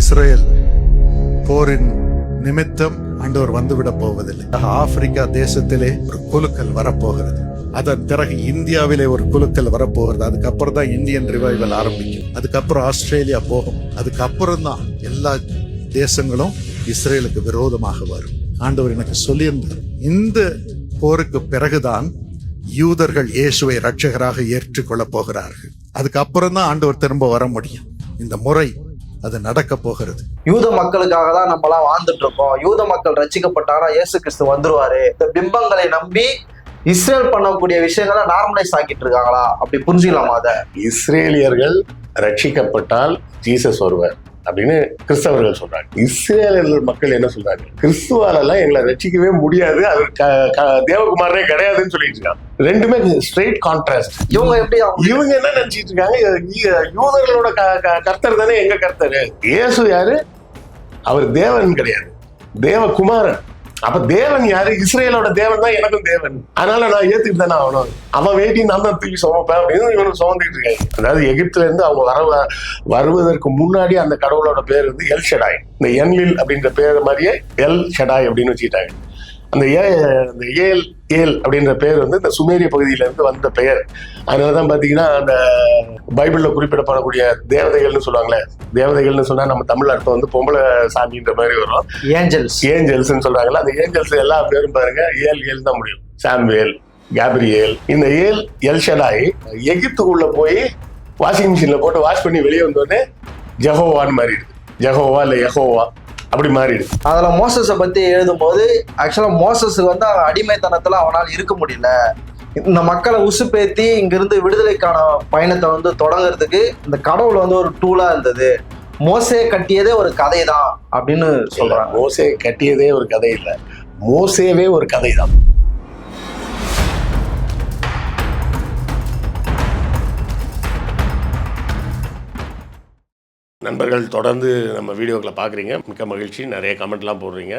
Israel போரின் நிமித்தம் ஆண்டவர் வந்துவிட போவதில்லை. ஆப்பிரிக்கா தேசத்திலே ஒரு குலுக்கல் வரப்போகிறது. அதன் பிறகு இந்தியாவிலே ஒரு குலுக்கல் வரப்போகிறது. அதுக்கப்புறம் தான் இந்தியன் ரிவைவல் ஆரம்பிக்கும். அதுக்கப்புறம் ஆஸ்திரேலியா போகும். அதுக்கப்புறம் தான் எல்லா தேசங்களும் இஸ்ரேலுக்கு விரோதமாக வரும். ஆண்டவர் எனக்கு சொல்லியிருந்தார், இந்த போருக்கு பிறகுதான் யூதர்கள் இயேசுவை ரட்சகராக ஏற்றுக்கொள்ளப் போகிறார்கள். அதுக்கப்புறம் தான் ஆண்டவர் திரும்ப வர முடியும். இந்த முறை அது நடக்க போகிறது. யூத மக்களுக்காக தான் நம்ம எல்லாம் வாழ்ந்துட்டு இருக்கோம். யூத மக்கள் ரட்சிக்கப்பட்டாரா இயேசு கிறிஸ்து வந்துருவாரு. இந்த பிம்பங்களை நம்பி இஸ்ரேல் பண்ணக்கூடிய விஷயங்களை நார்மலைஸ் ஆக்கிட்டு இருக்காங்களா? அப்படி புரிஞ்சுக்கலாமா? அதை இஸ்ரேலியர்கள் ரட்சிக்கப்பட்டால் ஜீசஸ் வருவார் அப்படின்னு கிறிஸ்தவர்கள் சொல்றாங்க. இஸ்ரேலியர்கள் மக்கள் என்ன சொல்றாங்க? கிறிஸ்துவாலெல்லாம் எங்களை ரட்சிக்கவே முடியாது, அது தேவகுமாரே கிடையாதுன்னு சொல்லிட்டு இருக்காங்க. ரெண்டுமே ஸ்ட்ரெயிட் கான்ட்ராஸ்ட். இவங்க என்ன நினைச்சிட்டு இருக்காங்க? யூதர்களோட கர்த்தர் தானே எங்க கர்த்தர். இயேசு யாரு? அவர் தேவன் கிடையாது, தேவகுமாரன். அப்ப தேவன் யாரு? இஸ்ரேலோட தேவன் தான் எனக்கும் தேவன். அதனால நான் ஏத்துக்கிட்டு தானே ஆகணும். அவன் வேட்டி நான் தான் தூக்கி சுமப்பேன் அப்படின்னு இவனுக்கு சுமந்துட்டு இருக்காங்க. அதாவது எகிப்துல இருந்து அவங்க வருவதற்கு முன்னாடி அந்த கடவுளோட பேர் வந்து எல் ஷடாய். இந்த என்லில் அப்படின்ற பேர் மாதிரியே எல் ஷடாய் அப்படின்னு வச்சுக்கிட்டாங்க. அந்த ஏல் அப்படின்ற பேர் வந்து இந்த சுமேரிய பகுதியில இருந்து வந்த பெயர். அதனாலதான் பாத்தீங்கன்னா அந்த பைபிள்ல குறிப்பிடப்படக்கூடிய தேவதைகள்னு சொல்லுவாங்களே, தேவதைகள்னு சொன்னா நம்ம தமிழ் அர்த்தம் வந்து பொம்பளை சாமின்ற மாதிரி வரும். ஏஞ்சல்ஸ் சொல்றாங்களா, அந்த ஏஞ்சல்ஸ் எல்லா பேரும் பாருங்க ஏல் தான் முடியும். Samuel, Gabriel. இந்த எல் ஷடாய் எகிப்துக்குள்ள போய் வாஷிங் மிஷின்ல போட்டு வாஷ் பண்ணி வெளியே வந்தோடனே ஜெகோவான்னு மாறிடுது. ஜெகோவா இல்ல யெகோவா அப்படி மாறிடுது. அதுல மோசஸை பத்தி எழுதும் போது ஆக்சுவலா மோசஸுக்கு வந்து அடிமைத்தனத்துல அவனால் இருக்க முடியல. இந்த மக்களை உசுப்பேத்தி இங்கிருந்து விடுதலைக்கான பயணத்தை வந்து தொடங்குறதுக்கு இந்த கடவுள் வந்து ஒரு டூலா இருந்தது. மோசே கட்டியதே ஒரு கதை தான் அப்படின்னு சொல்றாங்க. மோசே கட்டியதே ஒரு கதை இல்லை, மோசேவே ஒரு கதை தான். நண்பர்கள் தொடர்ந்து நம்ம வீடியோக்களை பார்க்குறீங்க, மிக்க மகிழ்ச்சி. நிறைய கமெண்ட்லாம் போடுறீங்க.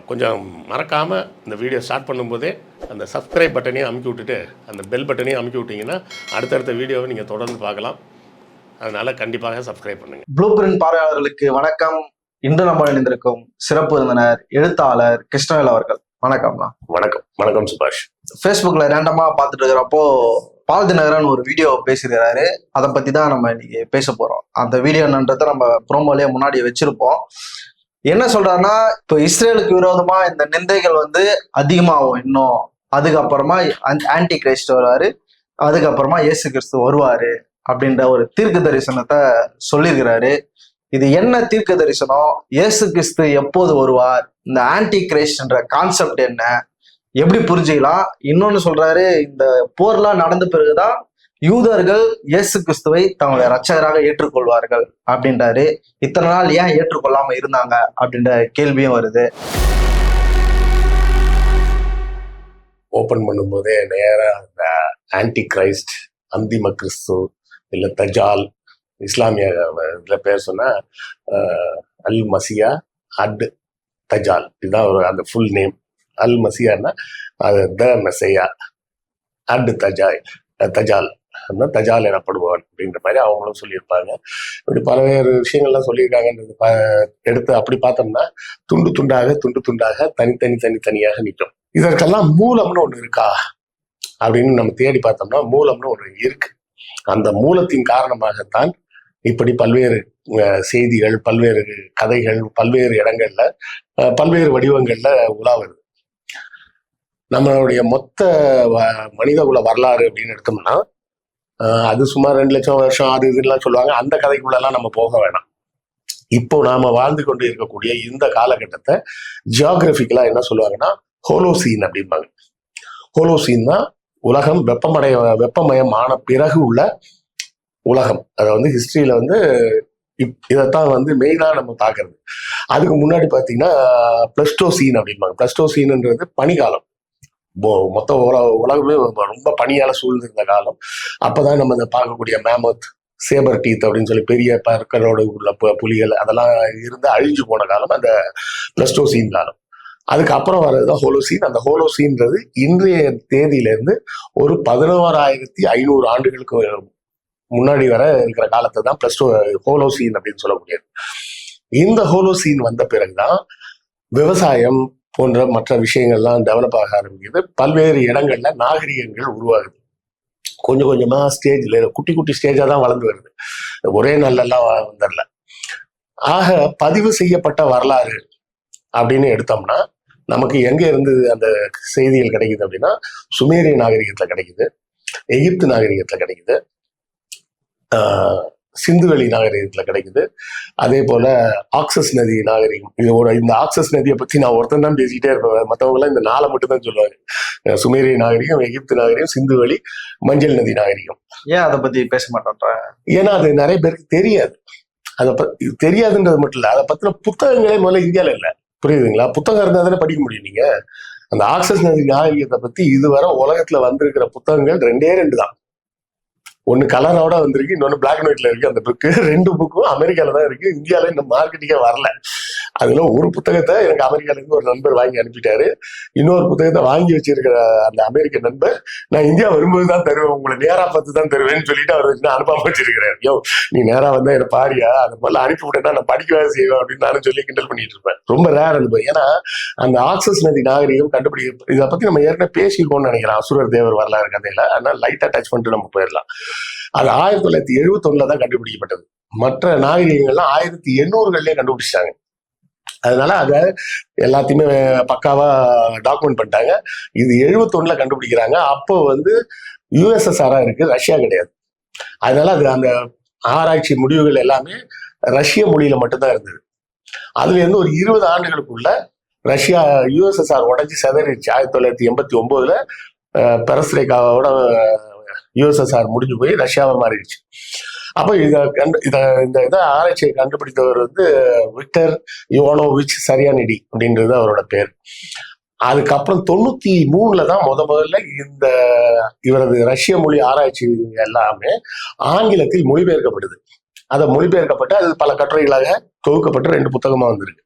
கொஞ்சம் மறக்காமல் இந்த வீடியோ ஸ்டார்ட் பண்ணும்போதே அந்த சப்ஸ்கிரைப் பட்டனையும் அமுக்கி விட்டுட்டு அந்த பெல் பட்டனையும் அமுக்கி விட்டிங்கன்னா அடுத்தடுத்த வீடியோவை நீங்கள் தொடர்ந்து பார்க்கலாம். அதனால் கண்டிப்பாக சப்ஸ்கிரைப் பண்ணுங்கள். ப்ளூ பிரிண்ட் பார்வையாளர்களுக்கு வணக்கம். இன்று நம்ம இணைந்திருக்கும் சிறப்பு விருந்தினர் எழுத்தாளர் கிருஷ்ணவேல் அவர்கள். வணக்கம்ண்ணா. வணக்கம் சுபாஷ். ஃபேஸ்புக்கில் ரேண்டமாக பார்த்துட்டு இருக்கிறப்போ பால் தினகரன் ஒரு வீடியோ பேசியிருக்கிறாரு. அதை பற்றி தான் நம்ம இன்னைக்கு பேச போகிறோம். அந்த வீடியோ என்னன்றதை நம்ம ப்ரோமோலேயே முன்னாடி வச்சிருப்போம். என்ன சொல்றாருன்னா, இப்போ இஸ்ரேலுக்கு விரோதமா இந்த நிந்தைகள் வந்து அதிகமாகும் இன்னும். அதுக்கப்புறமா ஆன்டி கிரைஸ்ட் வருவாரு, அதுக்கப்புறமா இயேசு கிறிஸ்து வருவாரு அப்படின்ற ஒரு தீர்க்க தரிசனத்தை சொல்லியிருக்கிறாரு. இது என்ன தீர்க்க தரிசனம்? இயேசு கிறிஸ்து எப்போது வருவார்? இந்த ஆன்டி கிரைஸ்ட்ன்ற கான்செப்ட் என்ன, எப்படி புரிஞ்சுக்கலாம்? இன்னொன்னு சொல்றாரு, இந்த போர்லாம் நடந்த பிறகுதான் யூதர்கள் இயேசு கிறிஸ்துவை தங்களுடைய ரட்சகராக ஏற்றுக்கொள்வார்கள் அப்படின்றாரு. இத்தனை நாள் ஏன் ஏற்றுக்கொள்ளாம இருந்தாங்க அப்படின்ற கேள்வியும் வருது. ஓபன் பண்ணும்போதே நேரா இந்த ஆன்டி கிரைஸ்ட், அந்திம கிறிஸ்து இல்ல தஜால், இஸ்லாமிய இதுல பேர் சொன்னா அல் மசியா அட் தஜால், இதுதான் ஒரு அந்த ஃபுல் நேம். அல் மசியான்னா அது த மெசையா, அட் தஜால் தஜால் எனப்படுவான் அப்படின்ற மாதிரி அவங்களும் சொல்லியிருப்பாங்க. இப்படி பல்வேறு விஷயங்கள்லாம் சொல்லியிருக்காங்கன்றது எடுத்து அப்படி பார்த்தோம்னா துண்டு துண்டாக தனித்தனியாக நிற்கும். இதற்கெல்லாம் மூலம்னு ஒண்ணு இருக்கா அப்படின்னு நம்ம தேடி பார்த்தோம்னா மூலம்னு ஒண்ணு இருக்கு. அந்த மூலத்தின் காரணமாகத்தான் இப்படி பல்வேறு செய்திகள், பல்வேறு கதைகள், பல்வேறு இடங்கள்ல, பல்வேறு வடிவங்கள்ல உலாவுது. நம்மளுடைய மொத்த மனித குல வரலாறு அப்படின்னு எடுத்தோம்னா அது சுமார் 2 லட்சம் வருஷம் அது இதுலாம் சொல்லுவாங்க. அந்த கதைக்குள்ளெல்லாம் நம்ம போக வேணாம். இப்போ நாம வாழ்ந்து கொண்டு இருக்கக்கூடிய இந்த காலகட்டத்தை ஜியோகிராபிக்கலா என்ன சொல்லுவாங்கன்னா ஹோலோசீன் அப்படிம்பாங்க. ஹோலோசீன் தான் உலகம் வெப்பமயமான பிறகு உள்ள உலகம். அதை வந்து ஹிஸ்டரியில வந்து இதைத்தான் வந்து மெயினா நம்ம பார்க்கறது. அதுக்கு முன்னாடி பார்த்தீங்கன்னா பிளஸ்டோசீன் அப்படிம்பாங்க. பிளஸ்டோசீன்ன்றது பனிக்காலம். மொத்த உலகமே ரொம்ப பனியால சூழ்ந்திருந்த காலம். அப்பதான் நம்ம இந்த பார்க்கக்கூடிய மேமத், சேபர் டீத் அப்படின்னு சொல்லி பெரிய பற்களோடு உள்ள புலிகள் அதெல்லாம் இருந்து அழிஞ்சு போன காலம் அந்த பிளஸ்டோசீன் காலம். அதுக்கப்புறம் வர்றதுதான் ஹோலோசீன். அந்த ஹோலோசீன்றது இன்றைய தேதியிலிருந்து ஒரு 11,500 ஆண்டுகளுக்கு முன்னாடி வர இருக்கிற காலத்தை தான் ஹோலோசீன் அப்படின்னு சொல்லக்கூடியது. இந்த ஹோலோசீன் வந்த பிறகுதான் விவசாயம் போன்ற மற்ற விஷயங்கள்லாம் டெவலப் ஆக ஆரம்பிக்குது. பல்வேறு இடங்கள்ல நாகரிகங்கள் உருவாகுது. கொஞ்சம் கொஞ்சமா ஸ்டேஜ்ல குட்டி குட்டி ஸ்டேஜா தான் வளர்ந்து வருது, ஒரே நல்லெல்லாம் வந்துடல. ஆக பதிவு செய்யப்பட்ட வரலாறு அப்படின்னு எடுத்தோம்னா நமக்கு எங்க இருந்து அந்த செய்திகள் கிடைக்குது அப்படின்னா, சுமேரிய நாகரிகத்துல கிடைக்குது, எகிப்து நாகரிகத்துல கிடைக்குது, சிந்துவெளி நாகரிகத்துல கிடைக்குது, அதே போல ஆக்சஸ் நதி நாகரிகம். இந்த ஆக்சஸ் நதியை பத்தி நான் ஒருத்தன் தான் பேசிக்கிட்டே இருப்பேன், மற்றவங்க எல்லாம் இந்த 4 மட்டும் தான் சொல்லுவாங்க. சுமேரிய நாகரிகம், எகிப்து நாகரிகம், சிந்துவெளி, மஞ்சள் நதி நாகரிகம். ஏன் அதை பத்தி பேச மாட்டேன்ற? ஏன்னா அது நிறைய பேருக்கு தெரியாது. அதை தெரியாதுன்றது மட்டும் இல்ல, அதை பத்தின புத்தகங்களே முதல்ல இந்தியால இல்ல. புரியுதுங்களா? புத்தகம் இருந்தா தானே படிக்க முடியும். நீங்க அந்த ஆக்சஸ் நதி நாகரிகத்தை பத்தி இதுவரை உலகத்துல வந்திருக்கிற புத்தகங்கள் 2 தான். ஒன்னு கலரோட வந்திருக்கு, இன்னொன்னு பிளாக் அண்ட் ஒயிட்ல இருக்கு. அந்த புக்கு 2 புக்கும் அமெரிக்கால தான் இருக்கு, இந்தியால இந்த மார்க்கெட்டிங்கே வரல. அதுல ஒரு புத்தகத்தை எனக்கு அமெரிக்கால இருந்து ஒரு நண்பர் வாங்கி அனுப்பிட்டாரு. இன்னொரு புத்தகத்தை வாங்கி வச்சிருக்கிற அந்த அமெரிக்க நண்பர், நான் இந்தியா வரும்போதுதான் தருவேன், உங்களை நேரா பார்த்து தான் தருவேன்னு சொல்லிட்டு அவர் வச்சு அனுப்பாம வச்சிருக்கிறார். யோ, நீ நேரா வந்தா என்ன பாரியா, அந்த மாதிரிலாம் அனுப்பி விட்டேன்னா நான் படிக்கவே செய்வேன் அப்படின்னு நானும் சொல்லி கிண்டல் பண்ணிட்டு இருப்பேன். ரொம்ப ரேர் அனுபவம். ஏன்னா அந்த ஆக்சஸ் நதி நாகரிகம் கண்டுபிடிக்க, இதை பத்தி நம்ம ஏற்கனவே பேசிக்கோன்னு நினைக்கிறேன் அசுரர் தேவர் வரலாறு கதையில. அதனால லைட்டா டச் பண்ணிட்டு நம்ம போயிடலாம். அது 1971 தான் கண்டுபிடிக்கப்பட்டது. மற்ற நாகரிகங்கள்லாம் 1800களே கண்டுபிடிச்சிட்டாங்க. அதனால அத எல்லாத்தையுமே பக்காவா டாக்குமெண்ட் பண்ணிட்டாங்க. இது 71 கண்டுபிடிக்கிறாங்க. அப்போ USSR இருக்கு, ரஷ்யா கிடையாது. அதனால அது அந்த ஆராய்ச்சி முடிவுகள் எல்லாமே ரஷ்ய மொழியில மட்டும்தான் இருந்தது. அதுல இருந்து ஒரு 20 ஆண்டுகளுக்குள்ள ரஷ்யா USSR உடைஞ்சு செதறிடுச்சு. 1989 பெரஸ்ட்ரேக்காவோட USSR முடிஞ்சு போய் ரஷ்யாவை மாறிடுச்சு. அப்ப இந்த ஆராய்ச்சியை கண்டுபிடித்தவர் விக்டர் யுவானோவிச் சரியானிடி அப்படின்றது அவரோட பேர். அதுக்கப்புறம் 93 தான் முதல்ல இந்த இவரது ரஷ்ய மொழி ஆராய்ச்சி எல்லாமே ஆங்கிலத்தில் மொழிபெயர்க்கப்படுது. அதை மொழிபெயர்க்கப்பட்டு அது பல கட்டுரைகளாக தொகுக்கப்பட்டு 2 புத்தகமா வந்திருக்கு.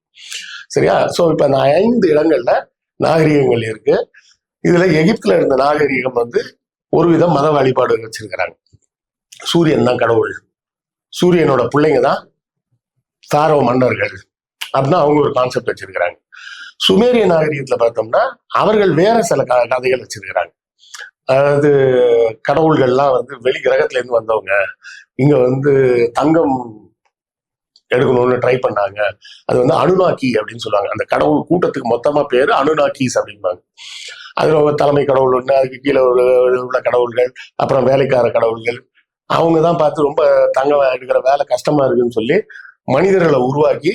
சரியா? சோ இப்ப 5 இடங்கள்ல நாகரிகங்கள் இருக்கு. இதுல எகிப்துல இருந்த நாகரிகம் ஒரு விதம் மத வழிபாடு வச்சிருக்கிறாங்க. சூரியன் தான் கடவுள், சூரியனோட பிள்ளைங்க தான் ஃபாரோ மன்னர்கள் அப்படின்னா அவங்க ஒரு கான்செப்ட் வச்சிருக்கிறாங்க. சுமேரிய நாகரிகத்துல பார்த்தோம்னா அவர்கள் வேற சில கதைகள் வச்சிருக்கிறாங்க. அதாவது கடவுள்கள்லாம் வெளி கிரகத்துல இருந்து வந்தவங்க, இங்க தங்கம் எடுக்கணும்னு ட்ரை பண்ணாங்க. அது அனுநாக்கி அப்படின்னு சொல்லுவாங்க. அந்த கடவுள் கூட்டத்துக்கு மொத்தமா பேரு அனுநாக்கிஸ் அப்படிம்பாங்க. அதுல ஒரு தலைமை கடவுள் ஒண்ணு, அதுக்கு கீழே உள்ள கடவுள்கள், அப்புறம் வேலைக்கார கடவுள்கள். அவங்கதான் பார்த்து ரொம்ப தங்கம் எடுக்கிற வேலை கஷ்டமா இருக்குன்னு சொல்லி மனிதர்களை உருவாக்கி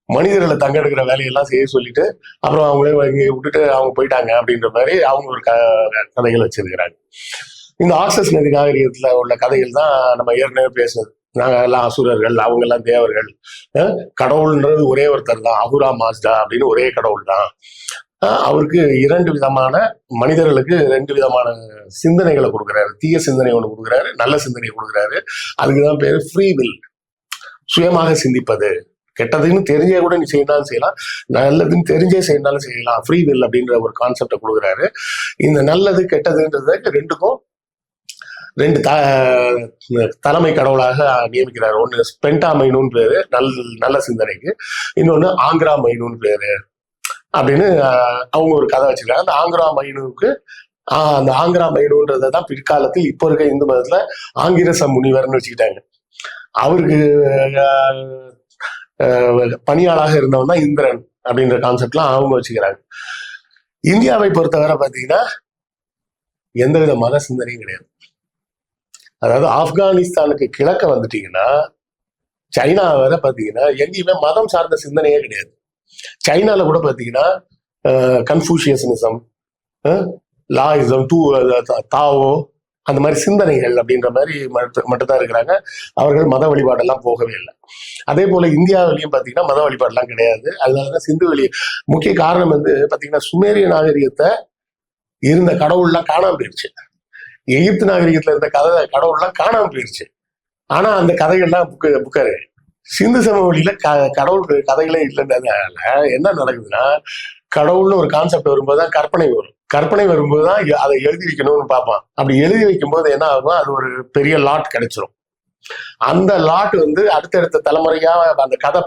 மனிதர்களை தங்க எடுக்கிற வேலையெல்லாம் செய்ய சொல்லிட்டு அப்புறம் அவங்களே விட்டுட்டு அவங்க போயிட்டாங்க அப்படின்ற மாதிரி அவங்க ஒரு கதைகள் வச்சிருக்கிறாங்க. இந்த ஆக்சஸ் நதி நாகரிகத்துல உள்ள கதைகள் தான் நம்ம ஏற்கனவே பேசுனது. நாங்க எல்லாம் அசுரர்கள், அவங்க எல்லாம் தேவர்கள், கடவுள்ன்றது ஒரே ஒருத்தர் தான், அஹுரா மாஸ்டா அப்படின்னு ஒரே கடவுள் தான். அவருக்கு 2 விதமான மனிதர்களுக்கு 2 விதமான சிந்தனைகளை கொடுக்குறாரு. தீய சிந்தனை ஒண்ணு கொடுக்குறாரு, நல்ல சிந்தனை கொடுக்குறாரு. அதுக்குதான் பேரு ஃப்ரீ வில், சுயமாக சிந்திப்பது. கெட்டதுன்னு தெரிஞ்சே கூட நீ செய்யணும் செய்யலாம், நல்லதுன்னு தெரிஞ்சே செய்யணும் செய்யலாம். ஃப்ரீ வில் அப்படின்ற ஒரு கான்செப்டை கொடுக்குறாரு. இந்த நல்லது கெட்டதுன்றது 2க்கும் 2 தலைமை கடவுளாக நியமிக்கிறாரு. ஒண்ணு ஸ்பென்டா மைனுன்னு பேரு நல்ல சிந்தனைக்கு, இன்னொன்னு ஆங்கிரா மைனுன்னு பேரு அப்படின்னு அவங்க ஒரு கதை வச்சிருக்காங்க. அந்த ஆங்கிரா மைனுக்கு அந்த ஆங்கிரா மைனுன்றதான் பிற்காலத்தில் இப்போ இருக்க இந்து மதத்துல ஆங்கிரச முனிவர்னு வச்சுக்கிட்டாங்க. அவருக்கு பணியாளாக இருந்தவன் தான் இந்திரன் அப்படின்ற கான்செப்ட்லாம் அவங்க வச்சுக்கிறாங்க. இந்தியாவை பொறுத்தவரை பாத்தீங்கன்னா எந்தவித மத சிந்தனையும் கிடையாது. அதாவது ஆப்கானிஸ்தானுக்கு கிழக்க வந்துட்டீங்கன்னா சைனா வரை பாத்தீங்கன்னா எங்கேயுமே மதம் சார்ந்த சிந்தனையே கிடையாது. சைனால கூட பாத்தீங்கன்னா கன்ஃபூஷியனிசம், லாயிசம், தாவோ, அந்த மாதிரி சிந்தனைகள் அப்படின்ற மாதிரி மட்டும்தான் இருக்கிறாங்க. அவர்கள் மத வழிபாடெல்லாம் போகவே இல்லை. அதே போல இந்தியாவிலையும் பாத்தீங்கன்னா மத வழிபாடெல்லாம் கிடையாது. அதனாலதான் சிந்துவெளி முக்கிய காரணம் பாத்தீங்கன்னா சுமேரிய நாகரிகத்தை இருந்த கடவுள்லாம் காணாம போயிடுச்சு. எகிப்து நாகரிகத்துல இருந்த கடவுள்லாம் காணாம போயிடுச்சு. ஆனா அந்த கதைகள்லாம் புக்காரு. சிந்து சமவெளியில கடவுள் கதைகளே இல்லைன்றதுனால என்ன நடக்குதுன்னா, கடவுள்னு ஒரு கான்செப்ட் வரும்போதுதான் கற்பனை வரும். கற்பனை வரும்போதுதான் அதை எழுதி வைக்கணும்னு பார்ப்பான். அப்படி எழுதி வைக்கும் போது என்ன ஆகும், அது ஒரு பெரிய லாட் கிடைச்சிரும். அந்த லாட் வந்து அடுத்தடுத்த தலைமுறையா அந்த கதை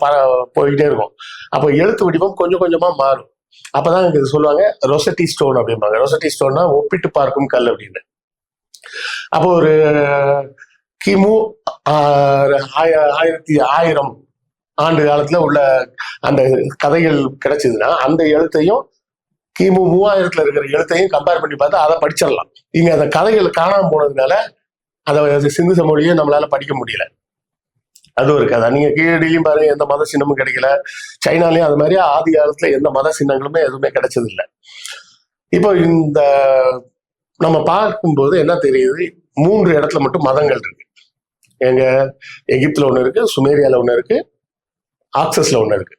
போய்கிட்டே இருக்கும். அப்போ எழுத்து வடிவம் கொஞ்சம் கொஞ்சமா மாறும். அப்பதான் இது சொல்லுவாங்க ரொசட்டி ஸ்டோன் அப்படிம்பாங்க. ரொசட்டி ஸ்டோன்னா ஒப்பிட்டு பார்க்கும் கல் அப்படின்னு. அப்போ ஒரு கிமு 1000 ஆண்டு காலத்துல உள்ள அந்த கதைகள் கிடைச்சதுன்னா அந்த எழுத்தையும் கிமு 3000 இருக்கிற எழுத்தையும் கம்பேர் பண்ணி பார்த்தா அதை படிச்சிடலாம். இங்க அந்த கதைகள் காணாம போனதுனால அதை சிந்து சமொழியும் நம்மளால படிக்க முடியல. அது ஒரு கதை. நீங்க கீழடியிலையும் பாருங்க, எந்த மத சின்னமும் கிடைக்கல. சைனாலையும் அது மாதிரி ஆதி காலத்துல எந்த மத சின்னங்களுமே எதுவுமே கிடைச்சது இல்லை. இப்போ இந்த நம்ம பார்க்கும்போது என்ன தெரியுது, 3 இடத்துல மட்டும் மதங்கள் இருக்கு. எங்க எகிப்துல ஒண்ணு இருக்கு, சுமேரியால ஒண்ணு இருக்கு, ஆக்சஸ்ல ஒண்ணு இருக்கு.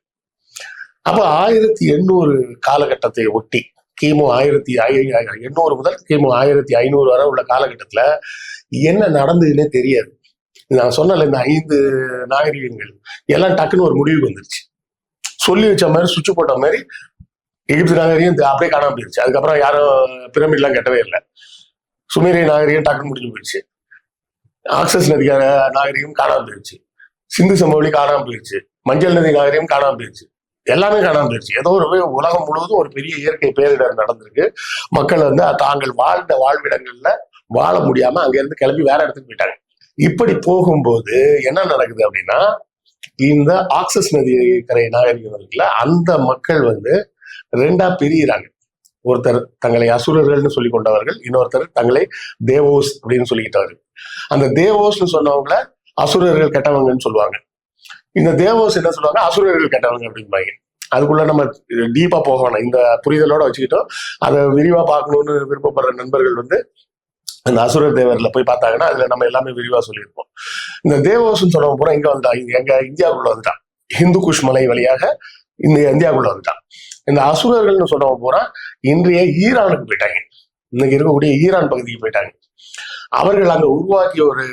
அப்ப 1800 காலகட்டத்தை ஒட்டி கிமு 1800 முதல் கிமு 1500 வரை உள்ள காலகட்டத்துல என்ன நடந்ததுன்னே தெரியாது. நான் சொன்னல இந்த 5 நாகரிகங்கள் எல்லாம் டக்குன்னு ஒரு முடிவுக்கு வந்துருச்சு. சொல்லி வச்ச மாதிரி சுவிட்ச் போட்ட மாதிரி எகிப்து நாகரிகம் அப்படியே காணாம போயிருச்சு. அதுக்கப்புறம் யாரும் பிரமிட்லாம் கட்டவே இல்லை. சுமேரிய நாகரிகம் டக்குன்னு முடிஞ்சு போயிடுச்சு. ஆக்சஸ் நதி நாகரிகம் காணாம போயிருச்சு. சிந்து சமவெளி காணாம போயிருச்சு. மஞ்சள் நதி நாகரிகம் காணாம போயிருச்சு. எல்லாமே காணாம போயிருச்சு. ஏதோ ஒரு உலகம் முழுவதும் ஒரு பெரிய இயற்கை பேரிடர் நடந்திருக்கு. மக்கள் வந்து தாங்கள் வாழ்ந்த வாழ்விடங்கள்ல வாழ முடியாம அங்க இருந்து கிளம்பி வேற இடத்துக்கு போயிட்டாங்க. இப்படி போகும்போது என்ன நடக்குது அப்படின்னா, இந்த ஆக்சஸ் நதி கரை நாகரிகம் இருக்குல்ல, அந்த மக்கள் வந்து 2ஆ பிரிகிறாங்க. ஒருத்தர் தங்களை அசுரர்கள்னு சொல்லி கொண்டவர்கள், இன்னொருத்தர் தங்களை தேவோஸ் அப்படின்னு சொல்லிக்கிட்டவர்கள். அந்த தேவோஸ்ன்னு சொன்னவங்கள அசுரர்கள் கெட்டவங்கன்னு சொல்லுவாங்க. இந்த தேவோஸ் என்ன சொல்லுவாங்க, அசுரர்கள் கெட்டவங்க அப்படிம்பாங்க. அதுக்குள்ள நம்ம டீப்பா போக வேணாம். இந்த புரிதலோட வச்சுக்கிட்டோம். அதை விரிவா பார்க்கணும்னு விருப்பப்படுற நண்பர்கள் வந்து அந்த அசுரர் தேவர்ல போய் பார்த்தாங்கன்னா அதுல நம்ம எல்லாமே விரிவா சொல்லியிருப்போம். இந்த தேவோஸ்ன்னு சொன்னவங்க பூரா இங்க வந்துட்டான், எங்க இந்தியாவுக்குள்ள வந்துட்டான். ஹிந்து குஷ் மலை வழியாக இந்த இந்தியாவுக்குள்ள வந்துட்டான். இந்த அசுரர்கள்னு சொன்னவங்க பூரா இன்றைய ஈரானுக்கு போயிட்டாங்க. இன்னைக்கு இருக்கக்கூடிய ஈரான் பகுதிக்கு போயிட்டாங்க. அவர்கள் அங்க உருவாக்கிய ஒரு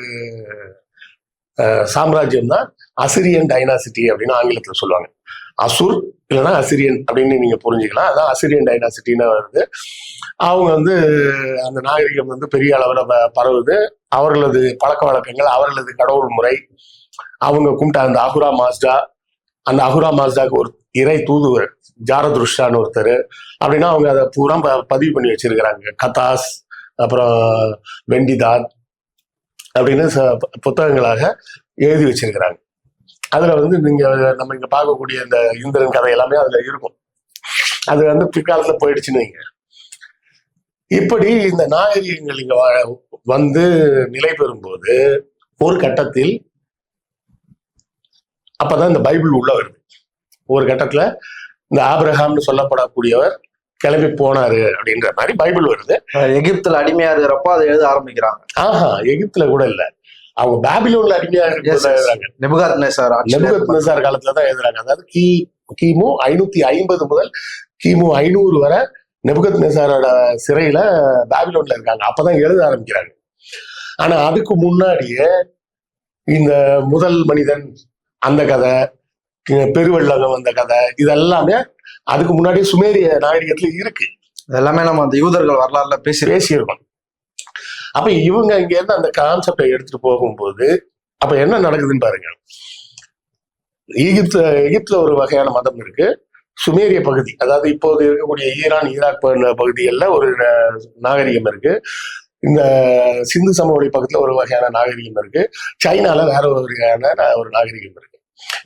சாம்ராஜ்யம் தான் அசிரியன் டைனாசிட்டி அப்படின்னு ஆங்கிலத்துல சொல்லுவாங்க. அசுர் இல்லைன்னா அசிரியன் அப்படின்னு நீங்க புரிஞ்சுக்கலாம். அதான் அசிரியன் டைனாசிட்டின்னு வருது. அவங்க வந்து அந்த நாகரிகம் வந்து பெரிய அளவுல பரவுது. அவர்களது பழக்க வழக்கங்கள், அவர்களது கடவுள் முறை, அவங்க கும்பிட்ட அந்த அஹுரா மாஸ்டா, அந்த அஹுரா மாஸ்டாக்கு ஒரு இறை தூதுவர் ஜாரதுருஷ்டான்னு ஒருத்தர் அப்படின்னா அவங்க அதை பூரா பதிவு பண்ணி வச்சிருக்கிறாங்க. கதாஸ், அப்புறம் வெண்டிதாத் அப்படின்னு புத்தகங்களாக எழுதி வச்சிருக்கிறாங்க. அதுல வந்து நீங்க நம்ம இங்க பார்க்கக்கூடிய இந்த இந்திரன் கதை எல்லாமே அதுல இருக்கும். அது வந்து பிற்காலத்துல போயிடுச்சுன்னு வைங்க. இப்படி இந்த நாகரிகங்கள் இங்க வந்து நிலை பெறும்போது ஒரு கட்டத்தில் அப்பதான் இந்த பைபிள் உள்ள வருது. ஒரு கட்டத்துல இந்த ஆபிரகாம்னு சொல்லப்படக்கூடியவர் கிளம்பி போனாரு அப்படின்ற மாதிரி பைபிள் வருது. எகிப்துல அடிமையா இருக்கிறப்போ அதை எழுத ஆரம்பிக்கிறாங்க. எகிப்துல கூட இல்ல, அவங்க பாபிலோன்ல அடிமையா எழுதுறாங்க. நெபுகத்நேசார் காலத்துலதான் எழுதுறாங்க. அதாவது கிமு 550 முதல் கிமு 500 வரை நெபுகத்நேசாரோட சிறையில பாபிலோன்ல இருக்காங்க. அப்பதான் எழுத ஆரம்பிக்கிறாங்க. ஆனா அதுக்கு முன்னாடியே இந்த முதல் மனிதன் அந்த கதை, பெருவெள்ளகம் வந்த கதை, இதெல்லாமே அதுக்கு முன்னாடியே சுமேரிய நாகரிகத்துல இருக்கு. எல்லாமே நம்ம அந்த யூதர்கள் வரலாறுல பேசியிருக்கோம். அப்ப இவங்க இங்க இருந்து அந்த கான்செப்டை எடுத்துட்டு போகும்போது அப்ப என்ன நடக்குதுன்னு பாருங்க. எகிப்துல ஒரு வகையான மதம் இருக்கு. சுமேரிய பகுதி, அதாவது இப்போது இருக்கக்கூடிய ஈரான், ஈராக் பகுதிகளில் ஒரு நாகரிகம் இருக்கு. இந்த சிந்து சமவெளி பக்கத்துல ஒரு வகையான நாகரிகம் இருக்கு. சைனால வேற ஒரு வகையான ஒரு நாகரிகம் இருக்கு.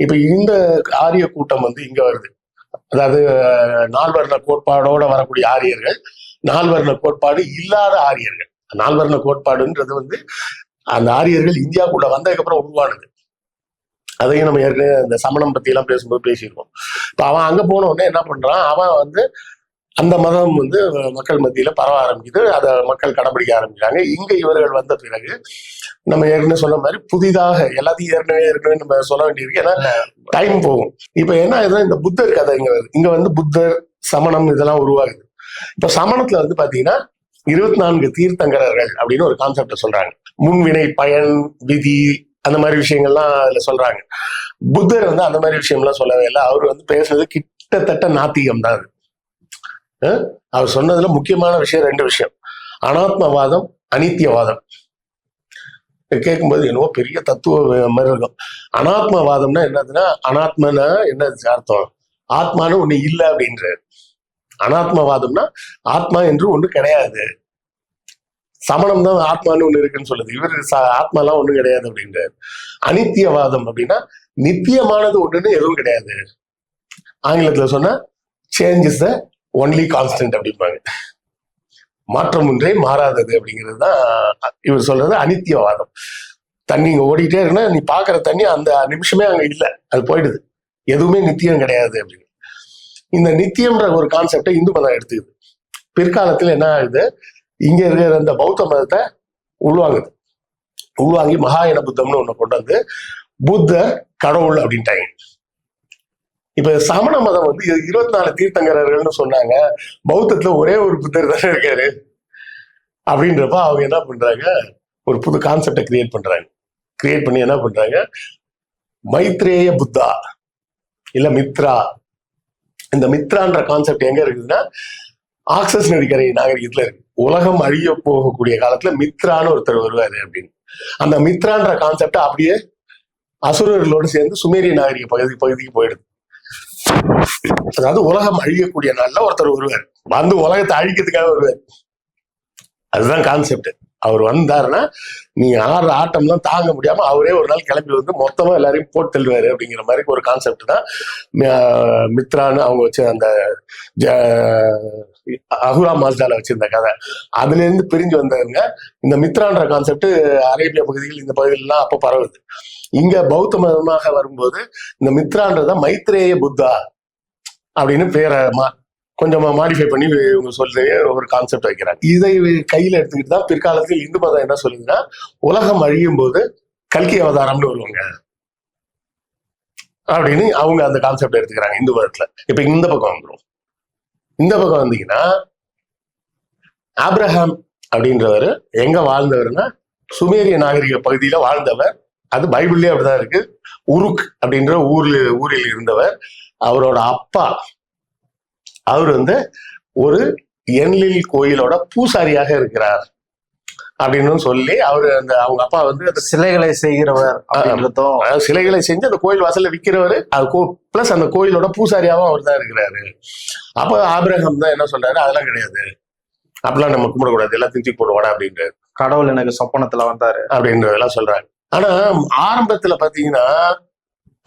இப்ப இந்த ஆரிய கூட்டம் வந்து இங்க வருது. அதாவது நால்வர்ண கோட்பாடோட வரக்கூடிய ஆரியர்கள், நால்வர்ண கோட்பாடு இல்லாத ஆரியர்கள். நால்வர்ண கோட்பாடுன்றது வந்து அந்த ஆரியர்கள் இந்தியாவுக்குள்ள வந்ததுக்கு அப்புறம் உருவானது. அதையும் நம்ம ஏற்கனவே இந்த சமணம் பத்தி எல்லாம் பேசும்போது பேசியிருக்கோம். இப்ப அவன் அங்க போன உடனே என்ன பண்றான், அவன் வந்து அந்த மதம் வந்து மக்கள் மத்தியில பரவ ஆரம்பிக்குது. அதை மக்கள் கடைபிடிக்க ஆரம்பிக்கிறாங்க. இங்க இவர்கள் வந்த பிறகு நம்ம ஏற்கனவே சொன்ன மாதிரி புதிதாக எல்லாத்தையும் ஏற்கனவே நம்ம சொல்ல வேண்டியிருக்கு. ஏன்னா டைம் போகும். இப்ப என்ன ஆகுதுன்னா, இந்த புத்தர் கதை இங்க வந்து புத்தர், சமணம் இதெல்லாம் உருவாகுது. இப்ப சமணத்துல வந்து பாத்தீங்கன்னா 24 தீர்த்தங்கரர்கள் அப்படின்னு ஒரு கான்செப்ட சொல்றாங்க. முன்வினை, பயன், விதி, அந்த மாதிரி விஷயங்கள்லாம் அதுல சொல்றாங்க. புத்தர் வந்து அந்த மாதிரி விஷயம்லாம் சொல்லவே இல்லை. அவர் வந்து பேசுனது கிட்டத்தட்ட நாத்திகம் தான். அவர் சொன்னதுல முக்கியமான விஷயம் 2 விஷயம்: அனாத்மவாதம், அனித்தியவாதம். கேட்கும்போது என்னவோ பெரிய தத்துவ மாதிரி இருக்கும். அனாத்மவாதம்னா என்னதுன்னா, அனாத்மனா என்ன அர்த்தம்? ஆத்மான்னு ஒண்ணு இல்லை அப்படின்றாரு. அனாத்மவாதம்னா ஆத்மா என்று ஒண்ணு கிடையாது, சமணம் தான் ஆத்மான்னு ஒண்ணு இருக்குன்னு சொல்லுது. இவர் ஆத்மாலாம் ஒண்ணு கிடையாது அப்படின்றாரு. அனித்தியவாதம் அப்படின்னா நித்தியமானது ஒண்ணுன்னு எதுவும் கிடையாது. ஆங்கிலத்துல சொன்னா change is the only constant அப்படிம்பாங்க. மாற்றம் ஒன்றே மாறாதது அப்படிங்கிறது தான் இவர் சொல்றது அனித்தியவாதம். தண்ணி இங்க ஓடிட்டே இருக்குன்னா நீ பாக்குற தண்ணி அந்த நிமிஷமே அங்க இல்லை, அது போயிடுது, எதுவுமே நித்தியம் கிடையாது அப்படின்னு. இந்த நித்தியம்ன்ற ஒரு கான்செப்டை இந்து மதம் எடுத்துக்குது. பிற்காலத்துல என்ன ஆகுது, இங்க இருக்கிற அந்த பௌத்த மதத்தை உள்வாங்கி மகாயன புத்தம்னு ஒண்ணு கொண்டு வந்து புத்தர் கடவுள் அப்படின்ட்டாங்க. இப்ப சமண மதம் வந்து 24 தீர்த்தங்கரர்கள்னு சொன்னாங்க, பௌத்தத்துல ஒரே ஒரு புத்தர் தானே இருக்காரு அப்படின்றப்ப அவங்க என்ன பண்றாங்க, ஒரு புது கான்செப்டை கிரியேட் பண்ணி என்ன பண்றாங்க, மைத்ரேய புத்தா இல்ல மித்ரா. இந்த மித்ரான்ற கான்செப்ட் எங்க இருக்குதுன்னா ஆக்சஸ் நதிக்கரை நாகரிகத்துல இருக்கு. உலகம் அழிய போகக்கூடிய காலத்துல மித்ரான்னு ஒருத்தர் வருவாரு அப்படின்னு. அந்த மித்ரான்ற கான்செப்ட் அப்படியே அசுரர்களோடு சேர்ந்து சுமேரிய நாகரிக பகுதிக்கு போயிடுது. அதாவது உலகம் அழியக்கூடிய நாள்ல ஒருத்தர் வருவார், வந்து உலகத்தை அழிக்கிறதுக்காக வருவார். அதுதான் கான்செப்ட். அவர் வந்தாருன்னா நீங்க ஆடுற ஆட்டம்லாம் தாங்க முடியாம அவரே ஒரு நாள் கிளம்பி வந்து மொத்தமா எல்லாரையும் போட்டு தள்ளுவாரு அப்படிங்கிற மாதிரி ஒரு கான்செப்ட் தான் மித்ரான்னு அவங்க வச்சு அந்த அஹுரா மாஸ்டால வச்சிருந்த கதை. அதுல இருந்து பிரிஞ்சு வந்தவங்க இந்த மித்ரான்ற கான்செப்ட் அரேபியா பகுதிகள் இந்த பகுதியிலாம் அப்ப பரவுது. இங்க பௌத்த மதமாக வரும்போது இந்த மித்ரான்றத மைத்ரேய புத்தா அப்படின்னு பேரை கொஞ்சமா மாடிஃபை பண்ணி இவங்க சொல்லி ஒரு கான்செப்ட் வைக்கிறாங்க. இதை கையில எடுத்துக்கிட்டு தான் பிற்காலத்தில் இந்து மதம் என்ன சொல்லுதுன்னா, உலகம் அழியும் போது கல்கி அவதாரம்னு வருவாங்க அப்படின்னு அவங்க அந்த கான்செப்ட் எடுத்துக்கிறாங்க இந்து மதத்துல. இப்ப இந்த பக்கம் வந்துடும். இந்த பக்கம் வந்தீங்கன்னா ஆப்ரஹாம் அப்படின்றவர் எங்க வாழ்ந்தவர்னா சுமேரிய நாகரிக பகுதியில வாழ்ந்தவர். அது பைபிள்லயே அப்படிதான் இருக்கு. உருக் அப்படின்ற ஊரில் இருந்தவர். அவரோட அப்பா அவர் வந்து ஒரு என்லில் கோயிலோட பூசாரியாக இருக்கிறார் அப்படின்னு சொல்லி அவரு அவங்க அப்பா வந்து சிலைகளை செய்கிறவர், சிலைகளை செஞ்சு அந்த கோயில் வாசல்ல விற்கிறவர், அது பிளஸ் அந்த கோயிலோட பூசாரியாவும் அவர் தான் இருக்கிறாரு. அப்ப ஆபிரகாம் தான் என்ன சொல்றாரு, அதெல்லாம் கிடையாது, அப்படிலாம் நம்ம கும்பிடக்கூடாது, எல்லாத்தையும் தூக்கி போடுவாடா அப்படின்றாரு. கடவுள் எனக்கு சொப்பனத்துல வந்தாரு அப்படின்றதெல்லாம் சொல்றாங்க. ஆனா ஆரம்பத்துல பாத்தீங்கன்னா,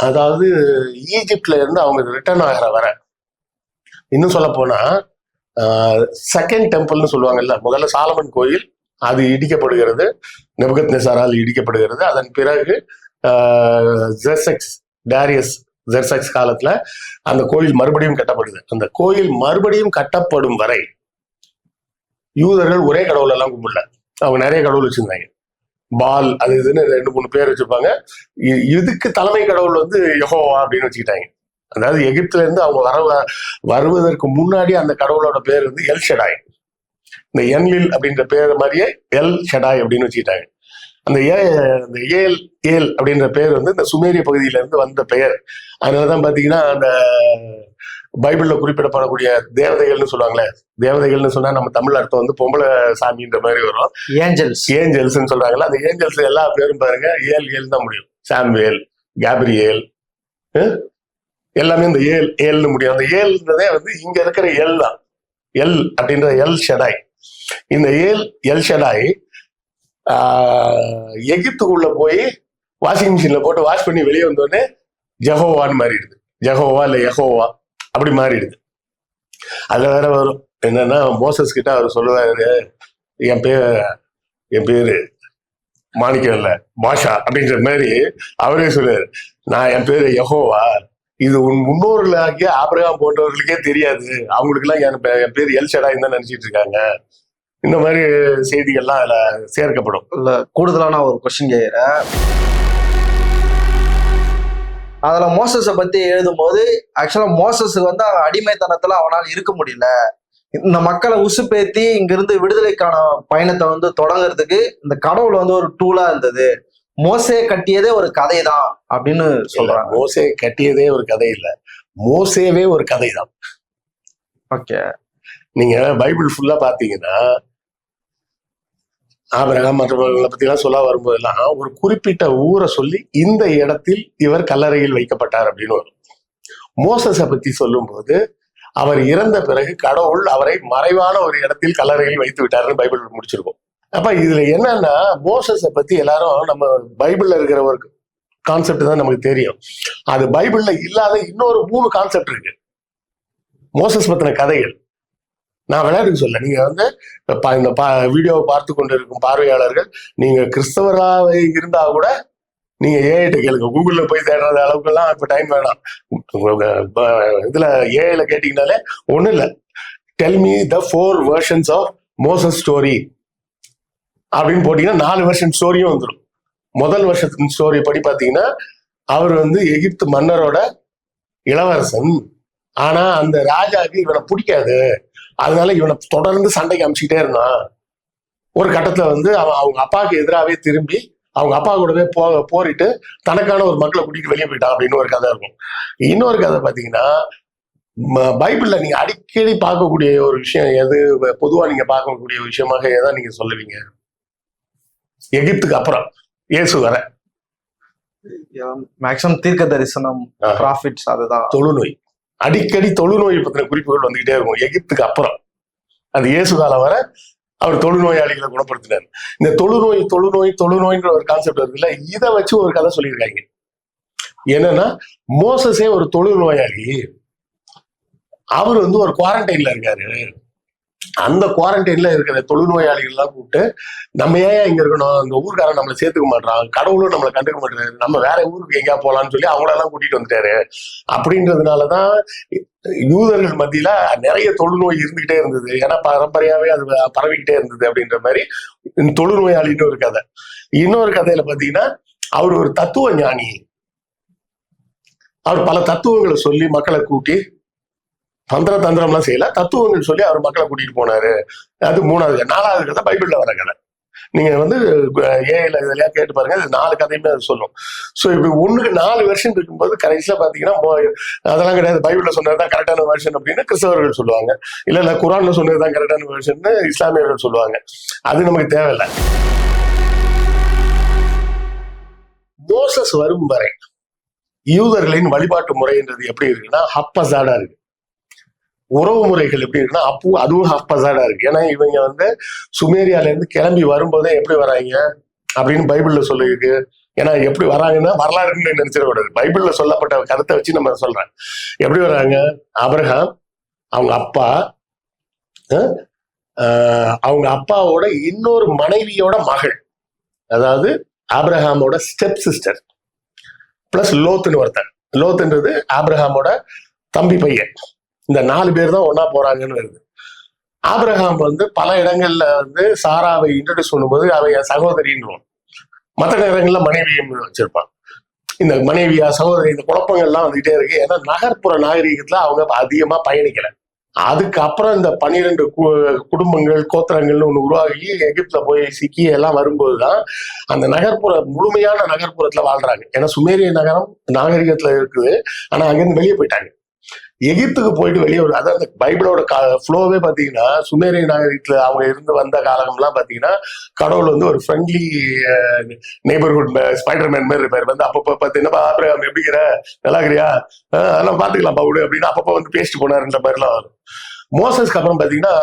அதாவது ஈஜிப்ட்ல இருந்து அவங்க ரிட்டர்ன் ஆகிற வர, இன்னும் சொல்ல போனா செகண்ட் டெம்பிள்னு சொல்லுவாங்கல்ல, முதல்ல சாலமன் கோயில் அது இடிக்கப்படுகிறது, நெபுகத்நேசாரால் இடிக்கப்படுகிறது. அதன் பிறகு டாரியஸ் ஜெர்செக்ஸ் காலத்துல அந்த கோயில் மறுபடியும் கட்டப்படுது. அந்த கோயில் மறுபடியும் கட்டப்படும் வரை யூதர்கள் ஒரே கடவுள் எல்லாம் கும்பிடல, அவங்க நிறைய கடவுள் வச்சிருந்தாங்க. பால் அது இதுன்னு 2-3 பேர் வச்சிருப்பாங்க. இதுக்கு தலைமை கடவுள் வந்து யெகோவா அப்படின்னு வச்சுக்கிட்டாங்க. அதாவது எகிப்துல இருந்து அவங்க வருவதற்கு முன்னாடி அந்த கடவுளோட பேர் வந்து எல் ஷடாய். இந்த என்லில் அப்படின்ற பேர் மாதிரியே எல் ஷடாய் அப்படின்னு வச்சுக்கிட்டாங்க. அந்த ஏல் அப்படின்ற பேர் வந்து இந்த சுமேரிய பகுதியில இருந்து வந்த பெயர். அதனாலதான் பாத்தீங்கன்னா அந்த பைபிள்ல குறிப்பிடப்படக்கூடிய தேவதைகள்னு சொல்லுவாங்களே, தேவதைகள்னு சொன்னா நம்ம தமிழ் அர்த்தம் வந்து பொம்பளை சாமின்ற மாதிரி வரும். ஏஞ்சல்ஸ்ன்னு சொல்றாங்கல்ல, அந்த ஏஞ்சல்ஸ் எல்லா பேரும் பாருங்க ஏல் தான் முடியும். சாம்வேல், கேப்ரியேல், எல்லாமே இந்த ஏல்னு முடியும். அந்த ஏல்ன்றதே வந்து இங்க இருக்கிற எல் தான். எல் அப்படின்ற எல் ஷடாய். இந்த எல் ஷடாய் எகிப்துக்குள்ள போய் வாஷிங் மிஷின்ல போட்டு வாஷ் பண்ணி வெளியே வந்தோடனே ஜெகோவான்னு மாறிடுது. ஜெகோவா இல்ல யெகோவா அப்படி மாறிடுது. அதுல வேற வரும் என்னன்னா, மோசஸ் கிட்ட அவர் சொல்லுவாரு, என் பேரு மாணிக்கம் இல்ல பாஷா அப்படின்ற மாதிரி அவரே சொல்லுவாரு, என் பேரு யெகோவா, இது உன் முன்னோர்களாகிய ஆபிரகாம் போன்றவர்களுக்கே தெரியாது, அவங்களுக்கு எல்லாம் என் பேர் எல் ஷடாய் தான் நினைச்சிட்டு இருக்காங்க. இந்த மாதிரி செய்திகள்லாம் அதுல சேர்க்கப்படும். இல்ல கூடுதலான ஒரு கொஸ்டின் கேட்கிறேன். அதுல மோசஸை பத்தி எழுதும்போது ஆக்சுவலா மோசஸுக்கு வந்து அடிமைத்தனத்துல அவனால் இருக்க முடியல, இந்த மக்களை உசுப்பேத்தி இங்கிருந்து விடுதலைக்கான பயணத்தை வந்து தொடங்குறதுக்கு இந்த கடவுள் வந்து ஒரு டூலா இருந்தது, மோசே கட்டியதே ஒரு கதை தான் அப்படின்னு சொல்றாங்க. மோசே கட்டியதே ஒரு கதை இல்ல, மோசேவே ஒரு கதை தான். ஓகே, நீங்க பைபிள் ஃபுல்லா பாத்தீங்கன்னா ஆபிரகாம் மற்றவர்களை பத்தி எல்லாம் சொல்ல வரும்போதெல்லாம் ஒரு குறிப்பிட்ட ஊரை சொல்லி இந்த இடத்தில் இவர் கல்லறையில் வைக்கப்பட்டார் அப்படின்னு வரும். மோசஸை பத்தி சொல்லும் போது அவர் இறந்த பிறகு கடவுள் அவரை மறைவான ஒரு இடத்தில் கல்லறையில் வைத்து விட்டாருன்னு பைபிள் முடிச்சிருக்கோம். அப்ப இதுல என்னன்னா மோசஸை பத்தி எல்லாரும் நம்ம பைபிள்ல இருக்கிற ஒரு கான்செப்ட் தான் நமக்கு தெரியும். அது பைபிள்ல இல்லாத இன்னொரு 3 கான்செப்ட் இருக்கு மோசஸ் பத்தின கதைகள். நான் விளையாட்டுக்கு சொல்ல, நீங்க வந்து இந்த வீடியோவை பார்த்து கொண்டு இருக்கும் பார்வையாளர்கள் நீங்க கிறிஸ்தவராக இருந்தா கூட நீங்க ஏஐட்ட கேளுங்க. கூகுள்ல போய் தேடுற அளவுக்கு எல்லாம் இப்ப டைம் வேணாம். இதுல ஏஐல கேட்டீங்கன்னாலே ஒண்ணும் இல்ல, tell me the 4 versions of Moses story அப்படின்னு போட்டீங்கன்னா 4 வெர்ஷன் ஸ்டோரியும் வந்துடும். முதல் வருஷத்தின் ஸ்டோரி படி பாத்தீங்கன்னா அவர் வந்து எகிப்து மன்னரோட இளவரசன். ஆனா அந்த ராஜாவுக்கு இவனை பிடிக்காது, அதனால இவனை தொடர்ந்து சண்டைக்கு அமிச்சுக்கிட்டே இருந்தான். ஒரு கட்டத்துல வந்து அவன் அவங்க அப்பாவுக்கு எதிராகவே திரும்பி அவங்க அப்பா கூடவே போரிட்டு தனக்கான ஒரு மக்களை கூட்டிட்டு வெளியே போயிட்டான் அப்படின்னு ஒரு கதை இருக்கும். இன்னொரு கதை பாத்தீங்கன்னா பைபிள்ல நீங்க அடிக்கடி பார்க்கக்கூடிய ஒரு விஷயம் எது, பொதுவா நீங்க பார்க்கக்கூடிய விஷயமாக எதான் நீங்க சொல்லுவீங்க? எகிப்துக்கு அப்புறம் இயேசு வர மேக்ஸிமம் தீர்க்க தரிசனம், ப்ராஃபிட்ஸ், அதுதான். தொழுநோய், அடிக்கடி தொழுநோய் பத்தின குறிப்புகள் வந்துகிட்டே இருக்கும். எகிப்துக்கு அப்புறம் அது இயேசு காலம் வர அவர் தொழுநோயாளிகளை குணப்படுத்தினார். இந்த தொழுநோய்ன்ற ஒரு கான்செப்ட் இருக்குல்ல, இதை வச்சு ஒரு கதை சொல்லியிருக்காங்க. என்னன்னா மோசஸே ஒரு தொழுநோயாளி, அவர் வந்து ஒரு குவாரண்டைன்ல இருக்காரு. அந்த குவாரண்டைன்ல இருக்கிற தொழுநோயாளிகள் எல்லாம் கூப்பிட்டு நம்ம ஏன் இங்க இருக்கணும், அந்த ஊருக்காரன் நம்மளை சேர்த்துக்க மாட்டான், கடவுளும் நம்மளை கண்டுக்க மாட்டாரு, நம்ம வேற ஊருக்கு எங்கேயா போலான்னு சொல்லி அவங்களெல்லாம் கூட்டிட்டு வந்துட்டாரு. அப்படின்றதுனாலதான் யூதர்கள் மத்தியில நிறைய தொழுநோய் இருந்துகிட்டே இருந்தது. ஏன்னா பரம்பரையாவே அது பரவிக்கிட்டே இருந்தது அப்படின்ற மாதிரி தொழுநோயாளின்னு ஒரு கதை. இன்னொரு கதையில பாத்தீங்கன்னா அவர் ஒரு தத்துவ ஞானி. அவர் பல தத்துவங்களை சொல்லி மக்களை கூட்டி, தந்திரம்லாம் செய்யல, தத்துவங்கள் சொல்லி அவர் மக்களை கூட்டிட்டு போனாரு. அது 3வது. 4வது கதை பைபிள்ல வர கதை. நீங்க வந்து ஏஐல இதெல்லாம் கேட்டு பாருங்க, இது 4 கதையுமே அது சொல்லும். ஸோ இப்படி 1க்கு 4 வெர்ஷன் இருக்கும்போது கடைசியில பாத்தீங்கன்னா அதெல்லாம் கிடையாது, பைபிள்ல சொன்னதுதான் கரெக்டான வெர்ஷன் அப்படின்னு கிறிஸ்தவர்கள் சொல்லுவாங்க. இல்ல குரான்ல சொன்னதுதான் கரெக்டான வெர்ஷன் இஸ்லாமியர்கள் சொல்லுவாங்க. அது நமக்கு தேவையில்லை. மோசஸ் வரும் வரை யூதர்களின் வழிபாட்டு முறைன்றது எப்படி இருக்குன்னா ஹப்பசாடா இருக்கு. உறவு முறைகள் எப்படி இருக்குன்னா அதுவும் ஹப்பசாடா இருக்கு. ஏன்னா இவங்க வந்து சுமேரியால இருந்து கிளம்பி வரும்போதே எப்படி வராங்க அப்படின்னு பைபிள்ல சொல்லியிருக்கு. ஏன்னா எப்படி வராங்கன்னா வரலாறுன்னு நினைச்சிடக்கூடாது, பைபிள்ல சொல்லப்பட்ட கருத்தை வச்சு நம்ம சொல்றேன். எப்படி வராங்க? ஆபிரகாம், அவங்க அப்பா, அவங்க அப்பாவோட இன்னொரு மனைவியோட மகள், அதாவது ஆபிரகாமோட ஸ்டெப் சிஸ்டர், பிளஸ் லோத்துன்னு ஒருத்தன். லோத்துன்றது ஆபிரகாமோட தம்பி பையன். இந்த 4 பேர் தான் ஒன்னா போறாங்கன்னு வருது. ஆபிரகாம் வந்து பல இடங்கள்ல வந்து சாராவை இன்ட்ரடியூஸ் பண்ணும்போது அவ என் சகோதரின்னு, மற்ற நேரங்கள்ல மனைவியும் வச்சிருப்பான். இந்த மனைவியா சகோதரி, இந்த குழப்பங்கள்லாம் வந்துகிட்டே இருக்கு. ஏன்னா நகர்ப்புற நாகரீகத்துல அவங்க அதிகமா பயணிக்கல. அதுக்கப்புறம் இந்த 12 குடும்பங்கள் கோத்திரங்கள்னு ஒண்ணு உருவாகி எகிப்துல போய் சிக்கி எல்லாம் வரும்போதுதான் அந்த முழுமையான நகர்ப்புறத்துல வாழ்றாங்க. ஏன்னா சுமேரிய நகரம் நாகரிகத்துல இருக்குது, ஆனா அங்கிருந்து வெளியே போயிட்டாங்க. எகிப்துக்கு போயிட்டு வெளியே அதாவது அந்த பைபிளோட ஃப்ளோவே பாத்தீங்கன்னா சுமேரிய நாகரிகத்துல அவங்க இருந்து வந்த காலம்லாம் பாத்தீங்கன்னா கடவுள் வந்து ஒரு ஃப்ரெண்ட்லி நெய்பர்ஹுட் ஸ்பைடர்மேன் மாதிரி இருப்பாரு. வந்து அப்பப்போ பார்த்தீங்கன்னா ஆபிரகாம் எப்படிங்கிற, நல்லா இருக்கிறியா, அதெல்லாம் பாத்துக்கலாம் பாவுடு அப்படின்னு அப்பப்போ வந்து பேசிட்டு போனாருன்ற மாதிரிலாம் வரும். மோசஸ்க்கு அப்புறம் பாத்தீங்கன்னா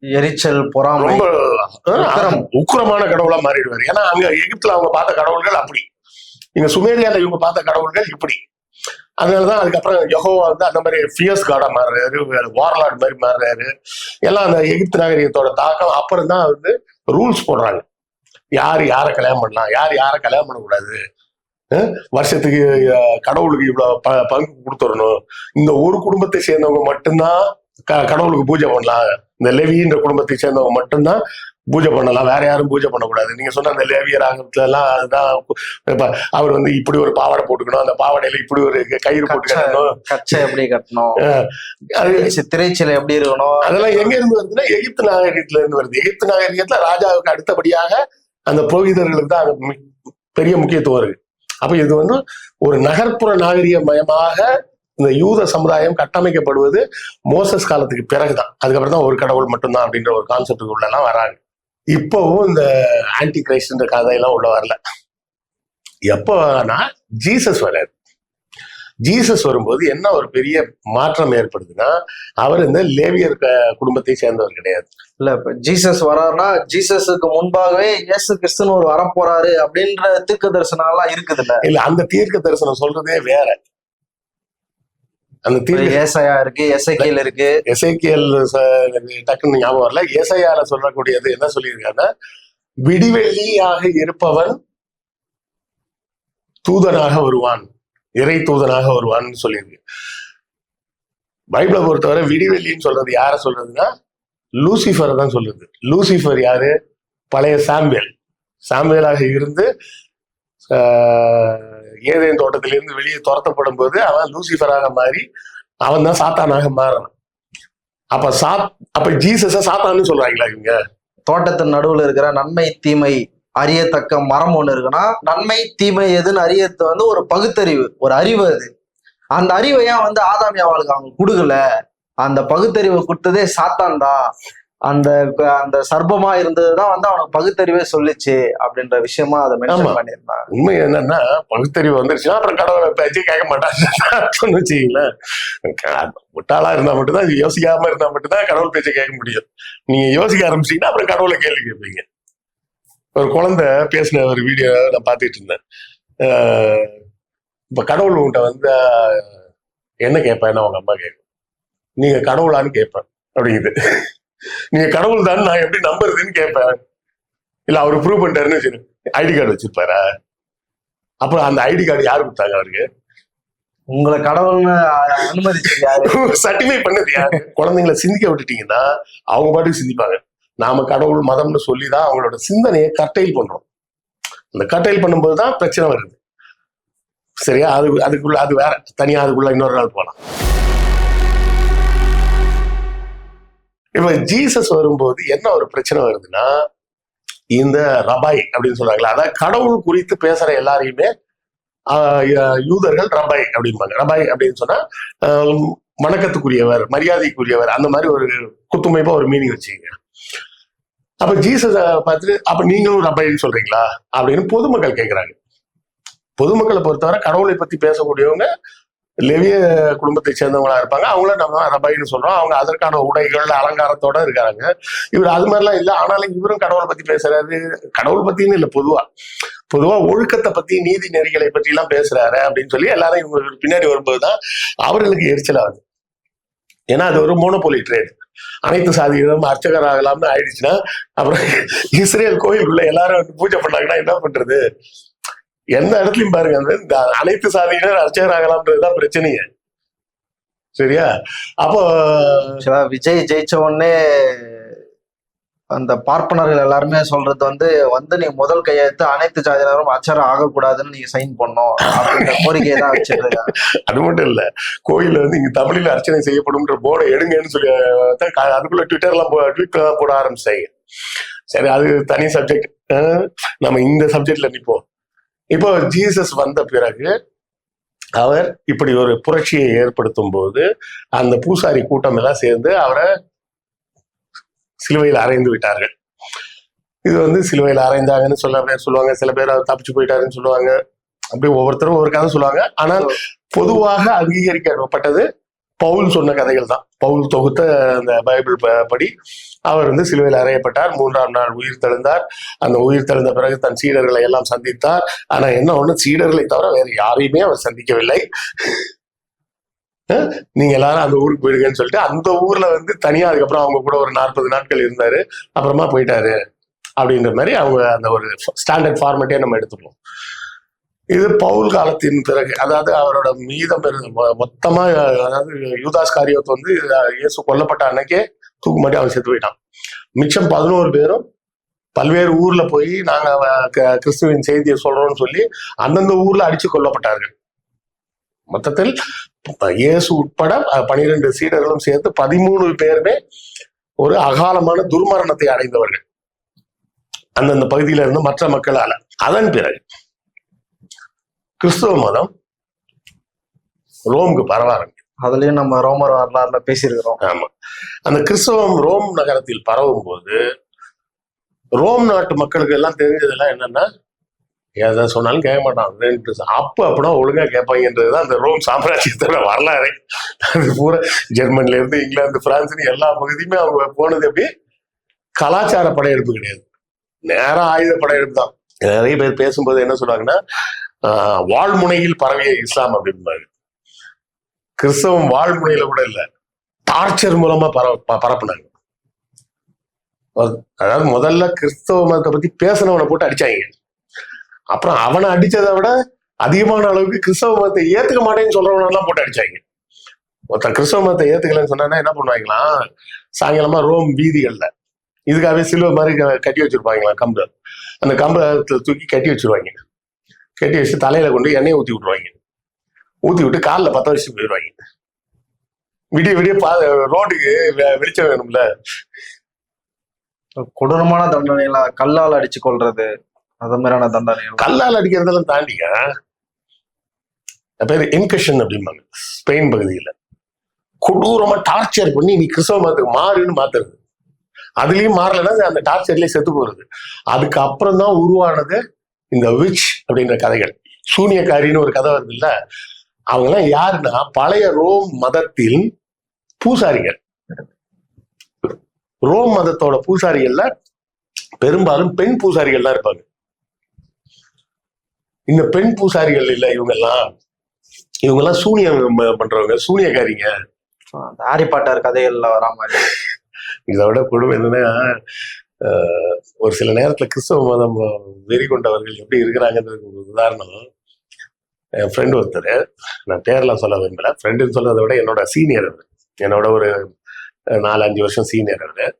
எரிச்சல், பொறாமை, ரொம்ப உக்கிரமான கடவுளா மாறிடுவாரு. ஏன்னா அங்க எகிப்துல அவங்க பார்த்த கடவுள்கள் அப்படி, இங்க சுமேரியால இவங்க பார்த்த கடவுள்கள் இப்படி. அதனாலதான் அதுக்கப்புறம் யெகோவா வந்து அந்த மாதிரி ஃபியர்ஸ் காடா மாறுறாரு, வார்லார்ட் மாதிரி மாறுறாரு. எல்லாம் அந்த எகிப்து நாகரிகத்தோட தாக்கம். அப்புறம் தான் வந்து ரூல்ஸ் போடுறாங்க, யாரை கல்யாணம் பண்ணலாம், யாரை கல்யாணம் பண்ணக்கூடாது, வருஷத்துக்கு கடவுளுக்கு இவ்வளவு பங்கு கொடுத்துடணும், இந்த ஒரு குடும்பத்தை சேர்ந்தவங்க மட்டும்தான் கடவுளுக்கு பூஜை பண்ணலாம், இந்த லெவின்ற குடும்பத்தை சேர்ந்தவங்க மட்டும்தான் பூஜை பண்ணலாம், வேற யாரும் பூஜை பண்ணக்கூடாது. நீங்க சொன்ன அந்த லேவியர் ஆகத்துல எல்லாம் அதுதான் அவர் வந்து இப்படி ஒரு பாவாடை போட்டுக்கணும், அந்த பாவாடையில இப்படி ஒரு கயிறு போட்டு கட்டணும், கச்சை எப்படி கட்டணும், திரைச்சிலை எப்படி இருக்கணும், அதெல்லாம் எங்க இருந்து வருதுன்னா எகிப்து நாகரிகத்துல இருந்து வருது. எகிப்து நாகரிகத்துல ராஜாவுக்கு அடுத்தபடியாக அந்த புரோகிதர்களுக்கு தான் பெரிய முக்கியத்துவம் இருக்கு. அப்ப இது வந்து ஒரு நகர்ப்புற நாகரிக மயமாக இந்த யூத சமுதாயம் கட்டமைக்கப்படுவது மோசஸ் காலத்துக்கு பிறகுதான். அதுக்கப்புறம் தான் ஒரு கடவுள் மட்டும்தான் அப்படின்ற ஒரு கான்செப்டுக்கு உள்ள எல்லாம் வராங்க. இப்போவும் இந்த ஆன்டி கிரைஸ்ட்ன்ற கதையெல்லாம் உள்ள வரல. எப்போனா ஜீசஸ் வராது. ஜீசஸ் வரும்போது என்ன ஒரு பெரிய மாற்றம் ஏற்படுதுன்னா, அவர் இந்த லேவியர் குடும்பத்தை சேர்ந்தவர் கிடையாது. இல்ல இப்ப ஜீசஸ் வராருன்னா ஜீசஸுக்கு முன்பாகவே இயேசு கிறிஸ்துன்னு ஒரு வரப்போறாரு அப்படின்ற தீர்க்க தரிசனம் எல்லாம் இருக்குது இல்ல அந்த தீர்க்க தரிசனம் சொல்றதே வேற. அந்த தீர்க்க ஏசாயா இருக்கு, எசேக்கியேல் இருக்கு. எசேக்கியேல் டக்குன்னு ஞாபகம் வரல. ஏசாயால சொல்லக்கூடியது என்ன சொல்லியிருக்காங்கன்னா, விடிவெள்ளியாக இருப்பவன் தூதனாக வருவான், இறை தூதனாக வருவான்னு சொல்லியிருக்கு. பைபிளை பொறுத்தவரை விடிவெள்ளின்னு சொல்றது யார சொல்றதுன்னா லூசிஃபரை தான் சொல்லுது. லூசிஃபர் யாரு? பழைய சாமுவேலாக இருந்து ஏதேன் தோட்டத்திலிருந்து வெளியே துரத்தப்படும் போது அவன் லூசிஃபராக மாறி அவன் தான் சாத்தானாக மாறான். அப்ப ஜீசஸ சாத்தான்னு சொல்றாங்களா இவங்க? தோட்டத்தின் நடுவுல இருக்கிற நன்மை தீமை அறியத்தக்க மரம் ஒண்ணு இருக்குன்னா, நன்மை தீமை எதுன்னு அறியறது வந்து ஒரு பகுத்தறிவு, ஒரு அறிவு. அது அந்த அறிவை ஏன் வந்து ஆதாம் ஏவாளுக்கு அவங்க கொடுக்கல? அந்த பகுத்தறிவை கொடுத்ததே சாத்தான் தான். அந்த அந்த சர்ப்பமா இருந்ததுதான் வந்து அவனுக்கு பகுத்தறிவே சொல்லிச்சு அப்படின்ற விஷயமா அதை மென்ஷன் பண்ணியிருந்தாங்க. உண்மை என்னன்னா, பகுத்தறிவு வந்துருச்சுன்னா அப்புறம் கடவுளை பேச்சு கேட்க மாட்டாங்க வச்சுக்கீங்களேன். முட்டாளா இருந்தா மட்டும்தான், யோசிக்காம இருந்தா மட்டும்தான் கடவுள் பேச்சை கேட்க முடியும். நீங்க யோசிக்க ஆரம்பிச்சீங்கன்னா அப்புறம் கடவுளை கேள்வி கேட்பீங்க. ஒரு குழந்தை பேசின ஒரு வீடியோ நான் பார்த்துட்டு இருந்தேன். இப்ப கடவுள் உன்கிட்ட வந்து என்ன கேட்பேன்னு அவங்க அம்மா கேட்கும், நீங்க கடவுளான்னு கேட்பேன் அப்படிங்குது. நீங்க கடவுள் தான் நான் எப்படி நம்புறதுன்னு கேட்பேன். இல்ல அவரு ப்ரூவ் பண்ணிட்டாருன்னு வச்சு ஐடி கார்டு வச்சிருப்பாரா? அப்புறம் அந்த ஐடி கார்டு யாரு கொடுத்தாங்க அவருக்கு? உங்களை கடவுள்னு அனுமதிச்சு சர்டிஃபை பண்ணது யாரு? குழந்தைங்களை சிந்திக்க விட்டுட்டீங்கன்னா அவங்க பாட்டுக்கு சிந்திப்பாங்க. நாம கடவுள் மதம்னு சொல்லிதான் அவங்களோட சிந்தனையை கட்டைல் பண்றோம். அந்த கட்டைல் பண்ணும்போதுதான் பிரச்சனை வருது. சரியா? அதுக்குள்ள அது வேற தனியா, அதுக்குள்ள இன்னொரு நாள் போலாம். இப்ப ஜீசஸ் வரும்போது என்ன ஒரு பிரச்சனை வருதுன்னா, இந்த ரபாய் அப்படின்னு சொல்றாங்களா, அதாவது கடவுள் குறித்து பேசுற எல்லாரையுமே யூதர்கள் ரபாய் அப்படிம்பாங்க. ரபாய் அப்படின்னு சொன்னா வணக்கத்துக்குரியவர், மரியாதைக்குரியவர், அந்த மாதிரி ஒரு குத்துமைப்பா ஒரு மீனிங் வச்சுக்கீங்க. அப்ப ஜீசஸ பார்த்துட்டு அப்ப நீங்களும் ரபாயின்னு சொல்றீங்களா அப்படின்னு பொதுமக்கள் கேட்கிறாங்க. பொதுமக்களை பொறுத்தவரை கடவுளை பத்தி பேசக்கூடியவங்க லேவிய குடும்பத்தை சேர்ந்தவங்களா இருப்பாங்க. அவங்கள நம்ம ரபாயின்னு சொல்றோம். அவங்க அதற்கான உடைகள் அலங்காரத்தோட இருக்காங்க. இவர் அது மாதிரிலாம் இல்லை. ஆனாலும் இவரும் கடவுளை பத்தி பேசுறாரு. கடவுள் பத்தின்னு இல்லை, பொதுவா ஒழுக்கத்தை பத்தி, நீதி நெறிகளை பத்தி எல்லாம் பேசுறாரு அப்படின்னு சொல்லி எல்லாரும் இவங்க பின்னாடி வரும்போதுதான் அவர்களுக்கு எரிச்சல் ஆகுது. ஏன்னா அது ஒரு மோனோபோலி ட்ரேட். அனைத்து சாதிகளும் அர்ச்சகர் ஆகலாம்னு ஆயிடுச்சுன்னா அப்புறம் இஸ்ரேல் கோயிலுக்குள்ள எல்லாரும் வந்து பூஜை பண்ணாங்கன்னா என்ன பண்றது? எந்த இடத்துலயும் பாருங்க, இந்த அனைத்து சாதியினர் அர்ச்சகர் ஆகலாம்ன்றதுதான் பிரச்சனையே. சரியா? அப்போ விஜய் ஜெயிச்ச உடனே அந்த பார்ப்பனர்கள் எல்லாருமே சொல்றது வந்து நீ முதல் கையெழுத்து அனைத்து ஜாதியினரும் அர்ச்சகர் ஆகக்கூடாதுன்னு நீங்க சைன் பண்ணோம் அப்படின்ற கோரிக்கையை தான் வச்சிருக்காங்க. அது மட்டும் இல்ல, கோயில்ல வந்து இங்க தமிழில் அர்ச்சனை செய்யப்படும்ன்ற போர்டை எடுங்கன்னு சொல்லி அதுக்குள்ள ட்விட்டர்லாம் போட ஆரம்பிச்சாங்க. சரி, அது தனி சப்ஜெக்ட். நம்ம இந்த சப்ஜெக்ட்ல நிப்போம். இப்போ ஜீசஸ் வந்த பிறகு அவர் இப்படி ஒரு புரட்சியை ஏற்படுத்தும் போது அந்த பூசாரி கூட்டம் எல்லாம் சேர்ந்து அவரை சிலுவையில் அறைந்து விட்டார்கள். இது வந்து சிலுவையில் அறைந்தாங்கன்னு சில பேர் சொல்லுவாங்க, சில பேர் அவர் தப்பிச்சு போயிட்டாருன்னு சொல்லுவாங்க. அப்படி ஒவ்வொருத்தரும் ஒரு கதை சொல்லுவாங்க. ஆனால் பொதுவாக அங்கீகரிக்கப்பட்டது பவுல் சொன்ன கதைகள் தான். பவுல் தொகுத்த அந்த பைபிள் படி அவர் வந்து சிலுவையில் அறையப்பட்டார். 3ஆம் நாள் உயிர் தெழுந்தார். அந்த உயிர் தெழுந்த பிறகு தன் சீடர்களை எல்லாம் சந்தித்தார். ஆனா என்ன ஒண்ணு, சீடர்களை தவிர வேற யாரையுமே அவர் சந்திக்கவில்லை. நீங்க எல்லாரும் அந்த ஊருக்கு போயிடுங்கன்னு சொல்லிட்டு அந்த ஊர்ல வந்து தனியா அதுக்கப்புறம் அவங்க கூட ஒரு 40 நாட்கள் இருந்தாரு. அப்புறமா போயிட்டாரு அப்படின்ற மாதிரி அவங்க அந்த ஒரு ஸ்டாண்டர்ட் ஃபார்மேட்டே நம்ம எடுத்துப்போம். இது பவுல் காலத்தின் பிறகு, அதாவது அவரோட மீதம் மொத்தமா, அதாவது யூதாஸ் காரியோத் வந்து இயேசு கொல்லப்பட்ட அன்னைக்கே தூக்கு மாட்டி அவன் செத்து போயிட்டான். மிச்சம் 11 பேரும் பல்வேறு ஊர்ல போய் நாங்க கிறிஸ்துவின் செய்தியை சொல்றோம்னு சொல்லி அந்தந்த ஊர்ல அடிச்சு கொல்லப்பட்டார்கள். மொத்தத்தில் இயேசு உட்பட 12 சீடர்களும் சேர்த்து 13 பேருமே ஒரு அகாலமான துர்மரணத்தை அடைந்தவர்கள் அந்தந்த பகுதியில இருந்து மற்ற மக்களால. அதன் பிறகு கிறிஸ்துவ மதம் ரோமுக்கு பரவ ஆரம்பிக்கும். அதுலயும் நம்ம ரோமர் வரலாறுல பேசியிருக்கிறோம். ஆமா, அந்த கிறிஸ்தவம் ரோம் நகரத்தில் பரவும் போது ரோம் நாட்டு மக்களுக்கு எல்லாம் தெரிஞ்சதெல்லாம் என்னன்னா, எதை சொன்னாலும் கேட்க மாட்டான். அப்படின்னா ஒழுங்கா கேட்பாங்கன்றதுதான் அந்த ரோம் சாம்ராஜ்யத்தோட வரலாறு. அது பூரா ஜெர்மன்ல இருந்து இங்கிலாந்து, பிரான்ஸ்னு எல்லா பகுதியுமே அவங்க போனது எப்படி கலாச்சார படையெடுப்பு கிடையாது, நேரம் ஆயுத படையெடுப்பு தான். நிறைய பேர் பேசும்போது என்ன சொல்றாங்கன்னா, வாழ்முனையில் பரவிய இஸ்லாம் அப்படின்பாங்க. கிறிஸ்தவம் வாழ்முனையில கூட இல்ல, டார்ச்சர் மூலமா பரப்புனாங்க. அதாவது முதல்ல கிறிஸ்தவ மதத்தை பத்தி பேசினவனை போட்டு அடிச்சாங்க. அப்புறம் அவனை அடிச்சதை விட அதிகமான அளவுக்கு கிறிஸ்தவ மதத்தை ஏத்துக்க மாட்டேன்னு சொல்றவனெல்லாம் போட்டு அடிச்சாங்க. ஒருத்தன் கிறிஸ்தவ மதத்தை ஏத்துக்கலன்னு சொன்னா என்ன பண்ணுவாங்களாம், சாயங்காலமா ரோம் வீதிகள்ல இதுக்காகவே சிலுவை மாதிரி கட்டி வச்சிருப்பாங்களாம் கம்பு. அந்த கம்பை தூக்கி கட்டி வச்சிருவாங்க. கட்டி வச்சு தலையில கொண்டு எண்ணெயை ஊத்தி விட்டுருவாங்க. ஊத்தி விட்டு காலில் பத்த வச்சு போயிடுவாங்க. விடிய விடிய ரோட்டுக்கு வெளிச்சம் வேணும்ல. கொடூரமான தண்டனைலாம், கல்லால் அடிச்சு கொள்றது, அது மாதிரியான தண்டனை. கல்லால் அடிக்கிறதெல்லாம் தாண்டிங்க பேர் இன்கஷன் அப்படிம்பாங்க ஸ்பெயின் பகுதியில. கொடூரமா டார்ச்சர் பண்ணி நீ கிறிஸ்தவ மதத்துக்கு மாறுன்னு மாத்துறது. அதுலயும் மாறலைன்னா அந்த டார்ச்சர்லயே செத்து போறது. அதுக்கப்புறம் தான் உருவானது இந்த விச் அப்படின்ற கதைகள். சூனியக்காரின்னு ஒரு கதை வருது இல்ல, அவங்க எல்லாம் யாருன்னா பழைய ரோம் மதத்தில் பூசாரிகள். ரோம் மதத்தோட பூசாரிகள்ல பெரும்பாலும் பெண் பூசாரிகள் தான் இருப்பாங்க. இந்த பெண் பூசாரிகள் இல்ல இவங்கெல்லாம் சூனியம் பண்றவங்க, சூனியக்காரிங்க. ஹாரி பாட்டர் கதைகள்ல வரா மாதிரி. இதை விட கொடுமை என்னன்னா, ஒரு சில நேரத்துல கிறிஸ்தவ மதம் வெறி கொண்டவர்கள் எப்படி இருக்கிறாங்கன்றதுக்கு ஒரு உதாரணம். என் ஃப்ரெண்டு ஒருத்தர், நான் பேர்லாம் சொல்ல விரும்பல, ஃப்ரெண்டுன்னு சொல்றதை விட என்னோட சீனியர் அவர், என்னோட ஒரு 4-5 வருஷம் சீனியர் அவர்.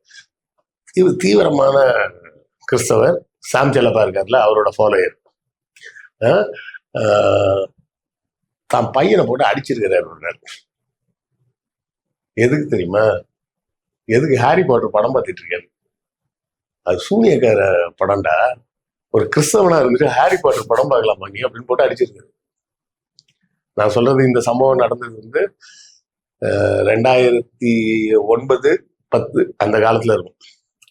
இவர் தீவிரமான கிறிஸ்தவர். சாம் செல்லப்பா இருக்கார்ல, அவரோட ஃபாலோயர். தான் பையனை போட்டு அடிச்சிருக்கிறார் ஒரு நாள். எதுக்கு தெரியுமா? எதுக்கு? ஹாரி பாட்டர் படம் பார்த்துட்டு இருக்காரு. அது சூனியக்கார படம்டா, ஒரு கிறிஸ்தவனா இருந்துட்டு ஹாரி பாட்டர் படம் பார்க்கலாமா நீ அப்படின்னு போட்டு அடிச்சிருக்காரு. நான் சொல்றது இந்த சம்பவம் நடந்தது வந்து 2009-10 அந்த காலத்துல இருக்கும்.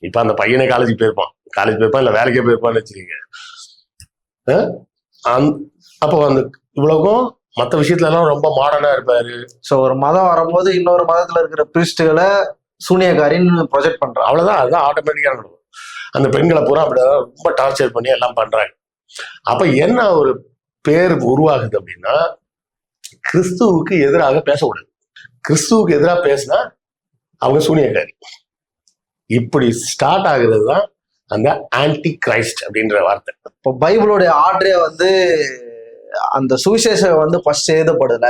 இப்ப அந்த பையனே காலேஜ் போயிருப்பான் இல்ல வேலைக்கே போயிருப்பான்னு வச்சுக்கீங்க. அப்போ அந்த இவ்வளவுக்கும் மற்ற விஷயத்துல எல்லாம் ரொம்ப மாடர்னா இருப்பாரு. சோ ஒரு மதம் வரும்போது இன்னொரு மதத்துல இருக்கிற பிரிஸ்டுகளை சூனியக்காரின்னு ப்ரொஜெக்ட் பண்றாங்க. அவ்வளவுதான், அதுதான் ஆட்டோமேட்டிக்கா நடக்கும். அந்த பெண்களை பூரா அப்படிதான் ரொம்ப டார்ச்சர் பண்ணி எல்லாம் பண்றாங்க. அப்ப என்ன ஒரு பேர் உருவாகுது அப்படின்னா, கிறிஸ்துவுக்கு எதிராக பேசக்கூடாது. கிறிஸ்துவுக்கு எதிராக பேசினா அவங்க சூனியக்காரி. இப்படி ஸ்டார்ட் ஆகுறது தான் அந்த ஆன்டி கிரைஸ்ட் அப்படின்ற வார்த்தை. இப்போ பைபிளோடைய ஆர்டரே வந்து அந்த சுவிசேஷம் வந்து ஃபர்ஸ்ட் எழுதப்படல,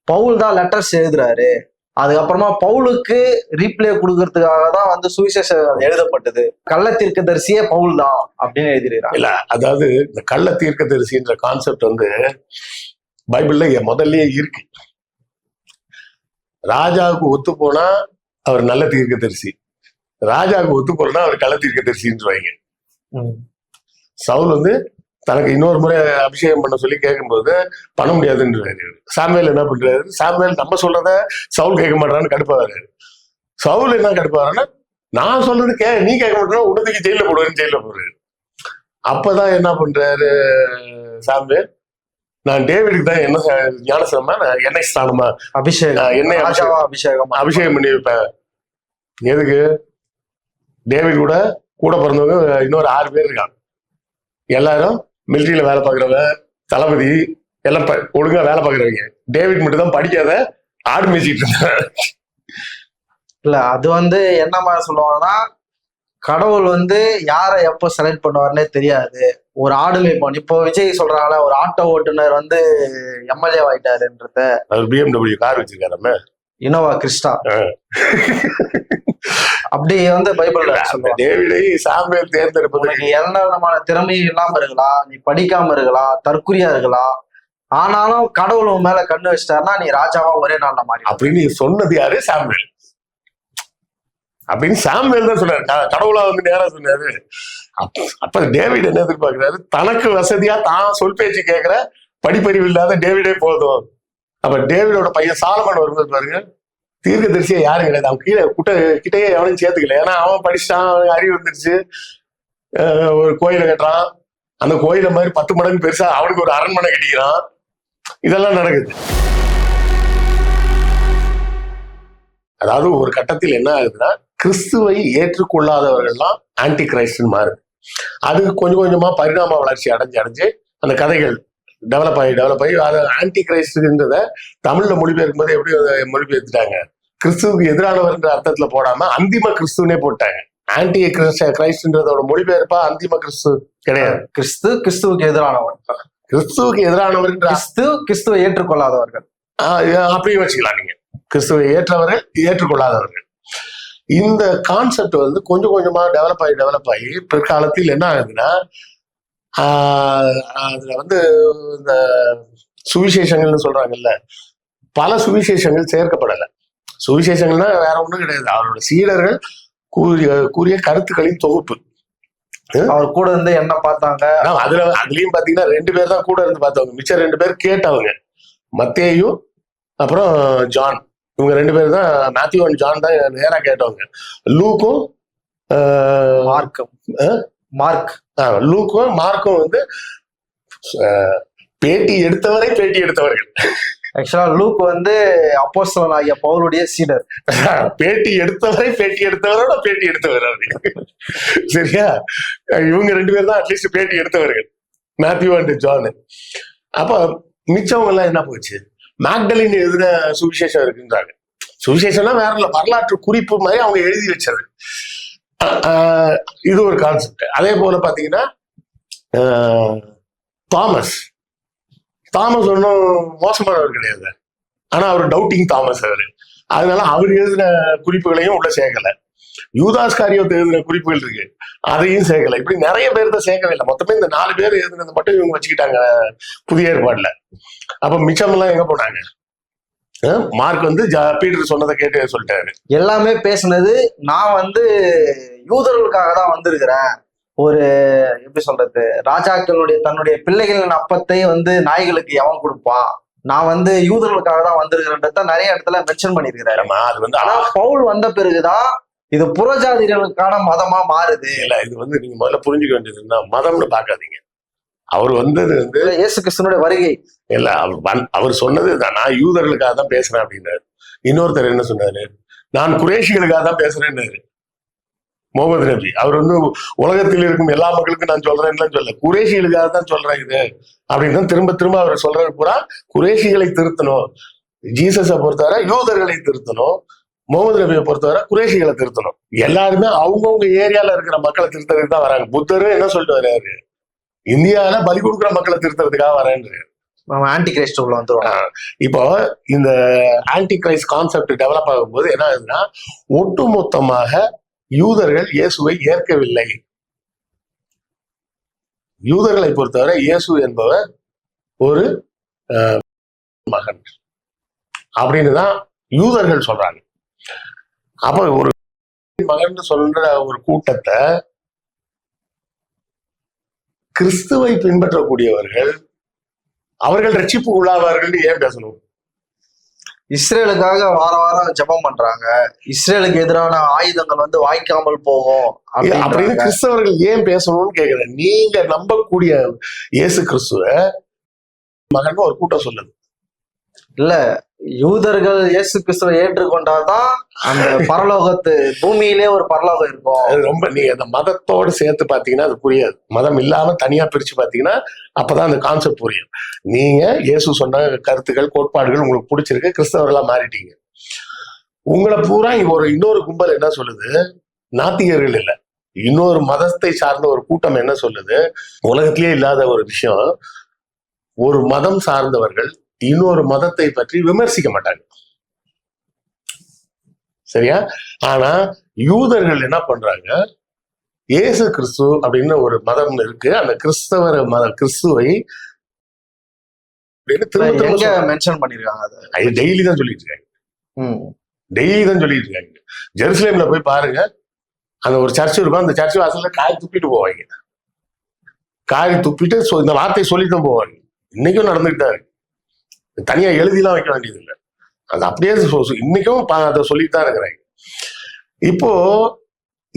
பவுல் தான் லெட்டர்ஸ் எழுதுறாரு. அதுக்கப்புறமா பவுலுக்கு ரீப்ளே கொடுக்கறதுக்காக தான் வந்து சுவிசேஷம் எழுதப்பட்டது. கள்ள தீர்க்கதரிசியே பவுல் தான் அப்படின்னு எழுதிடுறாங்க. இல்ல, அதாவது இந்த கள்ள தீர்க்கதரிசின்ற கான்செப்ட் வந்து பைபிள்ல முதல்லயே இருக்கு. ராஜாவுக்கு ஒத்து போனா அவர் நல்ல தீர்க்கதரிசி, ராஜாவுக்கு ஒத்து போனா அவர் கள்ள தீர்க்கதரிசின்றாங்க. சவுல் வந்து தனக்கு இன்னொரு முறை அபிஷேகம் பண்ண சொல்லி கேட்கும்போது பண்ண முடியாதுன்றாரு. சாமுவேல் என்ன பண்றாரு? சாமுவேல் நம்ம சொல்றத சவுல் கேட்க மாட்டான்னு கடுப்பாரு. சவுல் என்ன கடுப்பாருன்னா, நான் சொல்றது நீ கேட்க மாட்டேன்னா உடனே ஜெயில போடுவேன்னு ஜெயில போடுறாரு. அப்பதான் என்ன பண்றாரு சாமுவேல், நான் டேவிடுக்கு தான் என்ன ஞானஸ்தானமா எண்ணெய் ஸ்தானமா அபிஷேகம் பண்ணி வைப்பேன். எதுக்கு? டேவிட் கூட பிறந்தவங்க இன்னொரு 6 பேர் இருக்காங்க. எல்லாரும் மிலிட்டரியில வேலை பார்க்குறவங்க, தளபதி எல்லாம் ஒழுங்கா வேலை பார்க்குறவங்க. டேவிட் மட்டும் தான் படிக்காத ஆடு மேய்ச்சிட்டு இருந்தாங்க. இல்ல, அது வந்து என்ன மாதிரி சொல்லுவாங்கன்னா, கடவுள் வந்து யாரை எப்போ செலக்ட் பண்ணுவாருன்னே தெரியாது. ஒரு ஆடு மேய்ப்பான். இப்போ விஜய் சொல்றாங்களே, ஒரு ஆட்டோ ஓட்டுநர் வந்து எம்எல்ஏ ஆயிட்டாருன்றத. அவர் BMW கார் வச்சிருக்காரு, இனோவா கிறிஸ்டா. அப்படி வந்து பைபிள்ல டேவிடை சாமுவேல் தேர்ந்தெடுப்பது. எந்த விதமான திறமையும் இல்லாம இருக்கலாம், நீ படிக்காம இருக்கலாம், தற்குறியா இருக்கலாம், ஆனாலும் கடவுள் மேல கண்ணு வச்சிட்டாருன்னா நீ ராஜாவா ஒரே நாள்ல மாறி அப்படின்னு சொன்னது யாரு? சாமுவேல். அப்படின்னு சாமுவேல் தான் சொன்னாரு, கடவுளா வந்து நேரா சொன்னாரு. அப்ப டேவிட் என்ன எதிர்பார்க்கிறாரு? தனக்கு வசதியா தான் சொல் பேச்சு கேட்கிற படிப்பறிவு இல்லாத டேவிடே போதும். அப்ப டேவிடோட பையன் சாலமன் வரும்போது பாருங்க, தீர்க்க தரிசியா யாரும் கிடையாது. அவன் கிட்டையே எவனையும் சேர்த்துக்கல. ஏன்னா அவன் படிச்சுட்டான், அவனுக்கு அறிவு வந்துருச்சு. ஒரு கோயிலை கட்டுறான், அந்த கோயிலை மாதிரி 10 மடங்கு பெருசா அவனுக்கு ஒரு அரண்மனை கட்டிக்கிறான். இதெல்லாம் நடக்குது. அதாவது ஒரு கட்டத்தில் என்ன ஆகுதுன்னா, கிறிஸ்துவை ஏற்றுக்கொள்ளாதவர்கள்லாம் ஆன்டி கிரைஸ்ட்னு மாறுது. அது கொஞ்சம் கொஞ்சமா பரிணாம வளர்ச்சி அடைஞ்சு அந்த கதைகள் டெவலப் ஆகி அதை ஆன்டி கிரைஸ்ட்ன்றத தமிழ்ல மொழிபெயர்க்கும் போது எப்படி மொழிபெயர்த்துட்டாங்க, கிறிஸ்துவுக்கு எதிரானவர்ன்ற அர்த்தத்துல போடாம அந்திம கிறிஸ்துவனே போட்டாங்க. ஆன்டி கிரைஸ்ட்ன்றதோட மொழிபெயர்ப்பா அந்திம கிறிஸ்து கிடையாது. கிறிஸ்துவுக்கு எதிரானவர், கிறிஸ்துவுக்கு எதிரானவர், கிறிஸ்துவை ஏற்றுக்கொள்ளாதவர்கள், அப்படியும் வச்சுக்கலாம் நீங்க. கிறிஸ்துவை ஏற்றவர்கள், ஏற்றுக்கொள்ளாதவர்கள். இந்த கான்செப்ட் வந்து கொஞ்சம் கொஞ்சமா டெவலப் ஆகி பிற்காலத்தில் என்ன ஆகுதுன்னா, அதுல வந்து இந்த சுவிசேஷங்கள்னு சொல்றாங்கல்ல, பல சுவிசேஷங்கள் சேர்க்கப்படலை. சுவிசேஷங்கள்னா வேற ஒண்ணும் கிடையாது, அவரோட சீடர்கள் கூறிய கருத்துக்களின் தொகுப்பு. அவர் கூட இருந்து என்ன பார்த்தாங்க, அதுலயும் பாத்தீங்கன்னா 2 பேர் தான் கூட இருந்து பார்த்தவங்க, மிச்சம் 2 பேர் கேட்டவங்க. மத்தேயு அப்புறம் ஜான், இவங்க 2 பேர் தான், மேத்யூ அண்ட் ஜான் தான் நேரா கேட்டவங்க. லூக்கும் மார்க்கும் வந்து பேட்டி எடுத்தவர்கள். ஆக்சுவலா லூக் வந்து அப்போஸ்தலனாகிய பவுலுடைய சீடர். பேட்டி எடுத்தவரோட பேட்டி எடுத்தவர் அவரு. சரியா? இவங்க 2 பேர் தான் அட்லீஸ்ட் பேட்டி எடுத்தவர்கள், மேத்யூ அண்ட் ஜான். அப்ப மிச்சவங்க எல்லாம் என்ன போச்சு, மேக்டலின் எழுதின சுவிசேஷம் இருக்குன்றாங்க. சுவிசேஷம்னா வேற இல்ல, வரலாற்று குறிப்பு மாதிரி அவங்க எழுதி வச்சது. இது ஒரு கான்செப்ட். அதே போல பாத்தீங்கன்னா தாமஸ் ஒன்றும் மோசமானவர் கிடையாது, ஆனா அவர் டவுட்டிங் தாமஸ் அவரு. அதனால அவர் எழுதின குறிப்புகளையும் உள்ள சேர்க்கல. யூதாஸ் காரியோத்து எழுதின குறிப்புகள் இருக்கு, அதையும் சேர்க்கல. இப்படி நிறைய பேர் தான் சேர்க்கவே இல்லை. மொத்தமே இந்த 4 பேர் எழுதினது மட்டும் இவங்க வச்சுக்கிட்டாங்க புதிய ஏற்பாடுல. அப்ப மிச்சம் எல்லாம் எங்க போனாங்க? மார்க் வந்து பீட்டர் சொன்னதை கேட்டு சொல்லிட்டாரு. எல்லாமே பேசுனது நான் வந்து யூதர்களுக்காக தான் வந்திருக்கிறேன், ஒரு எப்படி சொல்றது, ராஜாக்களுடைய தன்னுடைய பிள்ளைகளின் அப்பத்தை வந்து நாய்களுக்கு எவன் கொடுப்பான், நான் வந்து யூதர்களுக்காக தான் வந்திருக்கிறேன்றத நிறைய இடத்துல மென்ஷன் பண்ணிருக்கிறாரு. அது வந்து ஆனா பவுல் வந்த பிறகுதான் இது புறஜாதிகளுக்கான மதமா மாறுது. இல்ல, இது வந்து நீங்க முதல்ல புரிஞ்சுக்க வேண்டியதுன்னா, மதம்னு பாக்காதீங்க. அவர் வந்தது வந்து இயேசு கிறிஸ்துனுடைய வருகை இல்ல. அவர் சொன்னது நான் யூதர்களுக்காக தான் பேசுறேன் அப்படின்னாரு. இன்னொருத்தர் என்ன சொன்னாரு, நான் குறைஷிகளுக்காக தான் பேசுறேன்னாரு முகமது நபி. அவர் வந்து உலகத்தில் இருக்கும் எல்லா மக்களுக்கும் நான் சொல்றேன்னு சொல்ல, குறைஷிகளுக்காக தான் சொல்றேன் இது அப்படின்னு தான் திரும்ப திரும்ப அவர் சொல்றது. பூரா குறைஷிகளை திருத்தணும், ஜீசஸை பொறுத்தவரை யூதர்களை திருத்தணும், முகமது நபியை பொறுத்தவரை குறைஷிகளை திருத்தணும். எல்லாருமே அவங்கவுங்க ஏரியால இருக்கிற மக்களை திருத்தறதுக்கு தான் வராங்க. புத்தரும் என்ன சொல்லிட்டு வர்றாரு, இந்தியாவில பலி கொடுக்குற மக்களை திருத்துறதுக்காக வரேன்னு ஆன்டி கிரைஸ்ட் உள்ள வந்துருவாங்க. இப்போ இந்த ஆன்டி கிரைஸ்ட் கான்செப்ட் டெவலப் ஆகும்போது என்ன ஆகுதுன்னா, ஒட்டுமொத்தமாக யூதர்கள் இயேசுவை ஏற்கவில்லை. யூதர்களை பொறுத்தவரை இயேசு என்பவர் ஒரு மகன் அப்படின்னு தான் யூதர்கள் சொல்றாங்க. அப்ப ஒரு மகன் சொல்ற ஒரு கூட்டத்தை கிறிஸ்துவை பின்பற்றக்கூடியவர்கள் அவர்கள் ரட்சிப்பு உள்ளாவார்கள் ஏன் பேசணும்? இஸ்ரேலுக்காக வாரம் ஜெபம் பண்றாங்க, இஸ்ரேலுக்கு எதிரான ஆயுதங்கள் வந்து வாய்க்காமல் போகும் அப்படின்னு கிறிஸ்தவர்கள் ஏன் பேசணும்னு கேக்குறேன். நீங்க நம்பக்கூடிய இயேசு கிறிஸ்துவ மகன் ஒரு கூட்டம் சொல்லுது இல்ல, யூதர்கள் இயேசு கிறிஸ்துவை ஏற்றுக்கொண்டாதான் அந்த பரலோகத்து பூமியிலே ஒரு பரலோகம் இருக்கும். ரொம்ப நீங்க அந்த மதத்தோடு சேர்த்து பாத்தீங்கன்னா அது புரியாது. மதம் இல்லாம தனியா பிரிச்சு பாத்தீங்கன்னா அப்பதான் அந்த கான்செப்ட் புரியும். நீங்க இயேசு சொன்ன கருத்துக்கள் கோட்பாடுகள் உங்களுக்கு பிடிச்சிருக்கு, கிறிஸ்தவர்களா மாறிட்டீங்க. உங்களை பூரா இன்னொரு கும்பல் என்ன சொல்லுது, நாத்திகர்கள் இல்ல, இன்னொரு மதத்தை சார்ந்த ஒரு கூட்டம் என்ன சொல்லுது, உலகத்திலேயே இல்லாத ஒரு விஷயம், ஒரு மதம் சார்ந்தவர்கள் இன்னொரு மதத்தை பற்றி விமர்சிக்க மாட்டாங்க. சரியா? ஆனா யூதர்கள் என்ன பண்றாங்க, இயேசு கிறிஸ்து அப்படின்னு ஒரு மதம் இருக்கு, அந்த கிறிஸ்துவ கிறிஸ்துவை மென்ஷன் பண்ணிருக்காங்க. டெய்லி தான் சொல்லிட்டு இருக்காங்க. ஜெருசலேம்ல போய் பாருங்க, அந்த ஒரு சர்ச் இருக்கும், அந்த சர்ச் வாசல்ல காய் துப்பிட்டு போவாங்க. காய் துப்பிட்டு இந்த வார்த்தையை சொல்லிட்டு தான் போவாங்க. இன்னைக்கும் நடந்துட்டு தான் இருக்கு. தனியா எழுதிலாம் வைக்க வேண்டியது இல்லை, அது அப்படியே இன்னைக்கும் அதை சொல்லிட்டு தான் இருக்கிறாங்க. இப்போ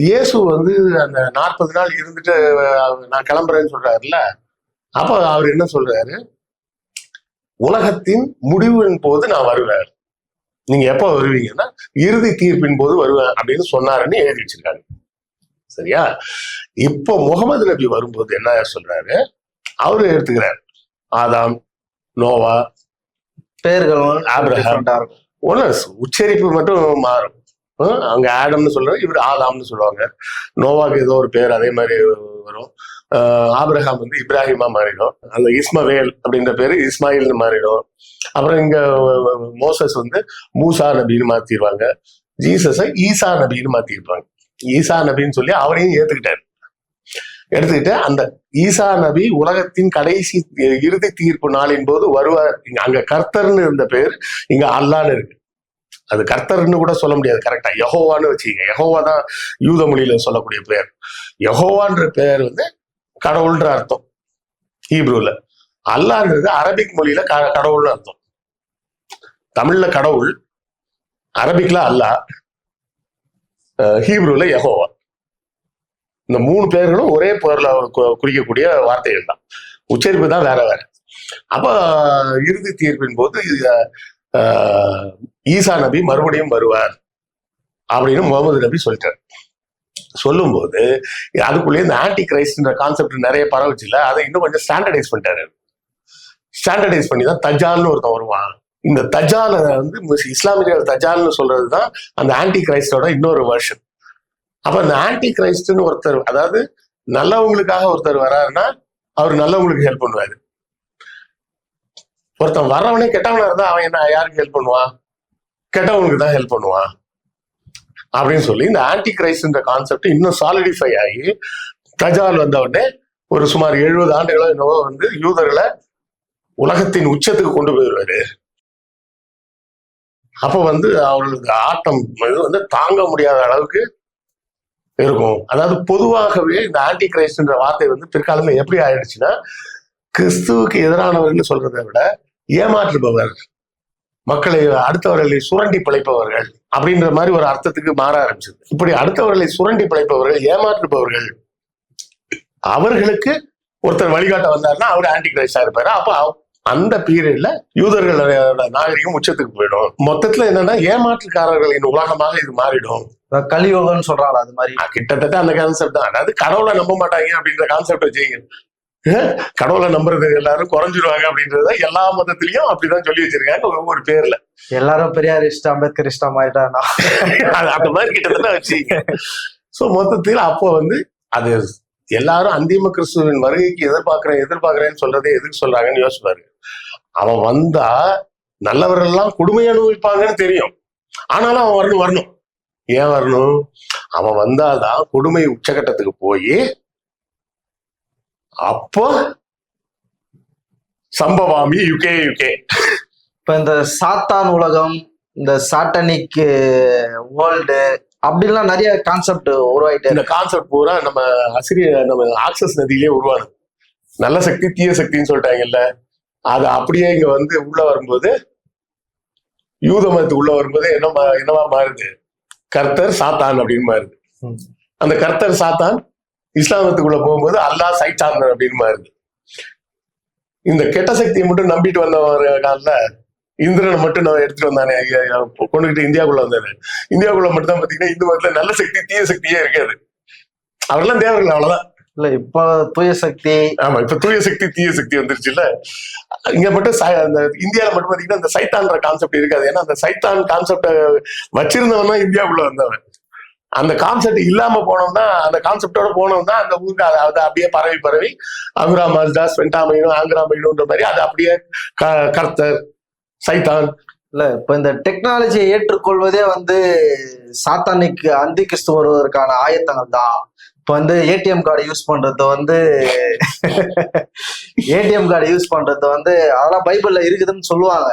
இயேசு வந்து அந்த 40 நாள் இருந்துட்டு நான் கிளம்புறேன்னு சொல்றாருல்ல, அப்ப அவர் என்ன சொல்றாரு, உலகத்தின் முடிவின் போது நான் வருவேன், நீங்க எப்ப வருவீங்கன்னா இறுதி தீர்ப்பின் போது வருவேன் அப்படின்னு சொன்னாருன்னு எழுதி வச்சிருக்காங்க. சரியா? இப்போ முகமது நபி வரும்போது என்ன சொல்றாரு, அவரு எடுத்துக்கிறார் ஆதாம், நோவா, பேர்களும் ஆபிரகாம். ஒண்ணு உச்சரிப்பு மட்டும் மாறும். அங்க ஆடம்னு சொல்றாரு, இவர் ஆதாம்னு சொல்லுவாங்க. நோவாக்கு ஏதோ ஒரு பேர் அதே மாதிரி வரும். ஆபிரகாம் வந்து இப்ராஹிமா மாறிடும். அந்த இஸ்மவேல் அப்படின்ற பேரு இஸ்மாயில்னு மாறிடும். அப்புறம் இங்க மோசஸ் வந்து மூசா நபின்னு மாத்திடுவாங்க. ஜீசஸை ஈசா நபின்னு மாத்திருப்பாங்க. ஈசா நபின்னு சொல்லி அவரையும் எடுத்துக்கிட்டு அந்த ஈசா நபி உலகத்தின் கடைசி இறுதி தீர்ப்பு நாளின் போது வருவார். அங்க கர்த்தர்னு இருந்த பேர் இங்க அல்லான்னு இருக்கு. அது கர்த்தர்னு கூட சொல்ல முடியாது, கரெக்டா யெகோவான்னு வச்சுக்கீங்க. யெகோவா தான் யூத மொழியில சொல்லக்கூடிய பேர். யெகோவான்ற பேர் வந்து கடவுள்ன்ற அர்த்தம் ஹீப்ரூல. அல்லான்றது அரபிக் மொழியில கடவுள்னு அர்த்தம். தமிழ்ல கடவுள், அரபிக்ல அல்லா, ஹீப்ரூல யெகோவா. இந்த 3 பேர்களும் ஒரே பேர்ல குறிக்கக்கூடிய வார்த்தைகள் தான், உச்சரிப்பு தான் வேற வேற. அப்ப இறுதி தீர்ப்பின் போது ஈசா நபி மறுபடியும் வருவார் அப்படின்னு முகமது நபி சொல்லிட்டார். சொல்லும் போது அதுக்குள்ளேயே இந்த ஆன்டி கிரைஸ்ட்ன்ற கான்செப்ட் நிறைய பரவச்சுல, அதை இன்னும் கொஞ்சம் ஸ்டாண்டர்டைஸ் பண்ணிட்டாரு. ஸ்டாண்டர்டைஸ் பண்ணி தான் தஜால்னு ஒருத்தன் வருவான். இந்த தஜால வந்து இஸ்லாமிய தஜால்னு சொல்றதுதான் அந்த ஆன்டி கிரைஸ்டோட இன்னொரு வெர்ஷன். அப்ப அந்த ஆன்டி கிரைஸ்ட்னு ஒருத்தர், அதாவது நல்லவங்களுக்காக ஒருத்தர் வர்றாருன்னா அவர் நல்லவங்களுக்கு ஹெல்ப் பண்ணுவாரு. ஒருத்தன் வர்றவனே கெட்டவனா இருந்தா அவன் என்ன யாருக்கு ஹெல்ப் பண்ணுவான், கெட்டவனுக்கு தான் ஹெல்ப் பண்ணுவான் அப்படின்னு சொல்லி இந்த ஆன்டி கிரைஸ்ட்ன்ற கான்செப்ட் இன்னும் சாலிடிஃபை ஆகி தஜால் வந்த உடனே ஒரு சுமார் 70 ஆண்டுகளோ என்னவோ வந்து யூதர்களை உலகத்தின் உச்சத்துக்கு கொண்டு போயிடுவாரு. அப்ப வந்து அவர்களுக்கு ஆட்டம் வந்து தாங்க முடியாத அளவுக்கு இருக்கும். அதாவது பொதுவாகவே இந்த ஆன்டி கிரைஸ்ட்ன்ற வார்த்தை வந்து பிற்காலத்துல எப்படி ஆயிடுச்சுன்னா, கிறிஸ்துவுக்கு எதிரானவர்கள் சொல்றதை விட ஏமாற்றுபவர், மக்களை அடுத்தவர்களை சுரண்டி பிழைப்பவர்கள் அப்படின்ற மாதிரி ஒரு அர்த்தத்துக்கு மாற ஆரம்பிச்சது. இப்படி அடுத்தவர்களை சுரண்டி பிழைப்பவர்கள், ஏமாற்றுபவர்கள், அவர்களுக்கு ஒருத்தர் வழிகாட்ட வந்தாருன்னா அவர் ஆன்டி கிரைஸ்டா இருப்பாரு. அப்ப அந்த பீரியட்ல யூதர்களோட நாகரிகம் உச்சத்துக்கு போயிடும். மொத்தத்துல என்னன்னா ஏமாற்றுக்காரர்களின் உலகமாக இது மாறிடும். கலியுகம்னு சொல்றாங்க, அது மாதிரி கிட்டத்தட்ட அந்த கான்செப்ட் தான். அதாவது கடவுளை நம்ப மாட்டாங்க அப்படின்ற கான்செப்ட் வச்சுங்க. கடவுளை நம்புறது எல்லாரும் குறைஞ்சிருவாங்க அப்படின்றத எல்லா மதத்திலயும் அப்படிதான் சொல்லி வச்சிருக்காங்க ஒவ்வொரு பேர்ல. எல்லாரும் பெரியார் இஷ்டம், அம்பேத்கர் இஷ்டம் ஆயிட்டாங்க அந்த மாதிரி கிட்டத்தட்ட வச்சுங்க. சோ மொத்தத்தில் அப்போ வந்து அது எல்லாரும் அந்திம கிறிஸ்துவின் வருகைக்கு எதிர்பார்க்கிறேன்னு சொல்றதே எதுக்கு சொல்றாங்கன்னு யோசிப்பாரு. அவன் வந்தா நல்லவர்கள் எல்லாம் கொடுமை அனுபவிப்பாங்கன்னு தெரியும், ஆனாலும் அவன் வரணும். ஏன் வரணும்? அவன் வந்தாதான் கொடுமை உச்சகட்டத்துக்கு போய் அப்போ சம்பவாமி யுகே. இப்ப இந்த சாத்தான் உலகம், இந்த சாட்டனிக் வேர்ல்டு அப்படிலாம் நிறைய கான்செப்ட் உருவாயிட்டு, இந்த கான்செப்ட் பூரா நம்ம ஆக்சஸ் நதியிலே உருவானது. நல்ல சக்தி தீய சக்தின்னு சொல்லிட்டாங்கல்ல, அது அப்படியே இங்க வந்து உள்ள வரும்போது, யூத மதத்துக்கு உள்ள வரும்போது என்னவா மாறுது, கர்த்தர் சாத்தான் அப்படின்னு மாறுது. அந்த கர்த்தர் சாத்தான் இஸ்லாமத்துக்குள்ள போகும்போது அல்லாஹ் சைத்தான் அப்படின்னு மாறுது. இந்த கெட்ட சக்தியை மட்டும் நம்பிட்டு வந்தவங்க இந்திரனை மட்டும் நான் எடுத்துட்டு வந்தானே, கொண்டுகிட்டு இந்தியாவுக்குள்ள வந்தானே. இந்தியாவுக்குள்ள மட்டும் தான் பாத்தீங்கன்னா இந்து மதத்துல நல்ல சக்தி தீய சக்தியே இருக்காது. அவரெல்லாம் தேவர்கள், அவ்வளவுதான். இல்ல இப்ப தூய சக்தி, ஆமா இப்ப தூய சக்தி தீய சக்தி வந்துருச்சு இல்ல. இங்க மட்டும் அந்த இந்தியாவில மட்டும் பாத்தீங்கன்னா அந்த சைத்தான்ற கான்செப்ட் இருக்காது. ஏன்னா அந்த சைத்தான் கான்செப்ட வச்சிருந்தவன் தான் இந்தியாவுக்குள்ள வந்தவன். அந்த கான்செப்ட் இல்லாம போனோம்னா, அந்த கான்செப்டோட போனோம்னா அந்த ஊருக்கு அதை அப்படியே பரவி அங்குரா மாஸ்டாஸ் வெண்டாமைனும் ஆங்கிராமைனுன்ற மாதிரி அது அப்படியே கர்த்தர் சைத்தான். இல்ல இப்ப இந்த டெக்னாலஜியை ஏற்றுக்கொள்வதே வந்து சாத்தானிக் அந்தி கிறிஸ்து வருவதற்கான ஆயத்தங்கள் தான். இப்ப வந்து ஏடிஎம் கார்டு யூஸ் பண்றது வந்து அதெல்லாம் பைபிள்ல இருக்குதுன்னு சொல்லுவாங்க.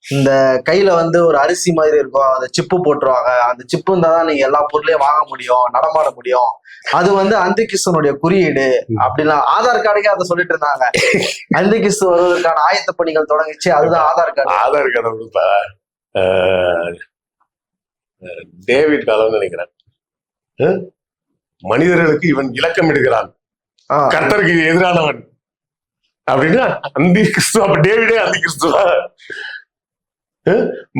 இந்த கையில வந்து ஒரு அரிசி மாதிரி இருக்கும், அந்த சிப்பு போட்டுருவாங்க. அந்த சிப்பு இருந்தாதான் நீங்க எல்லா பொருளையும் வாங்க முடியும், நடமாட முடியும். அது வந்து அந்தி கிறிஸ்துவனுடைய குறியீடு அப்படிலாம் ஆதார் கார்டுக்கே அதை சொல்லிட்டு இருந்தாங்க. அந்தி கிறிஸ்து வருவதற்கான ஆயத்த பணிகள் தொடங்கிச்சு, அதுதான் ஆதார் கார்டு. டேவிட் காலம் நினைக்கிறேன். மனிதர்களுக்கு இவன் இலக்கம் இடுகிறான், கர்த்தருக்கு எதிரானவன் அப்படின்னு அந்தி கிறிஸ்துவ. அப்ப டேவிடே அந்தி கிறிஸ்துவா?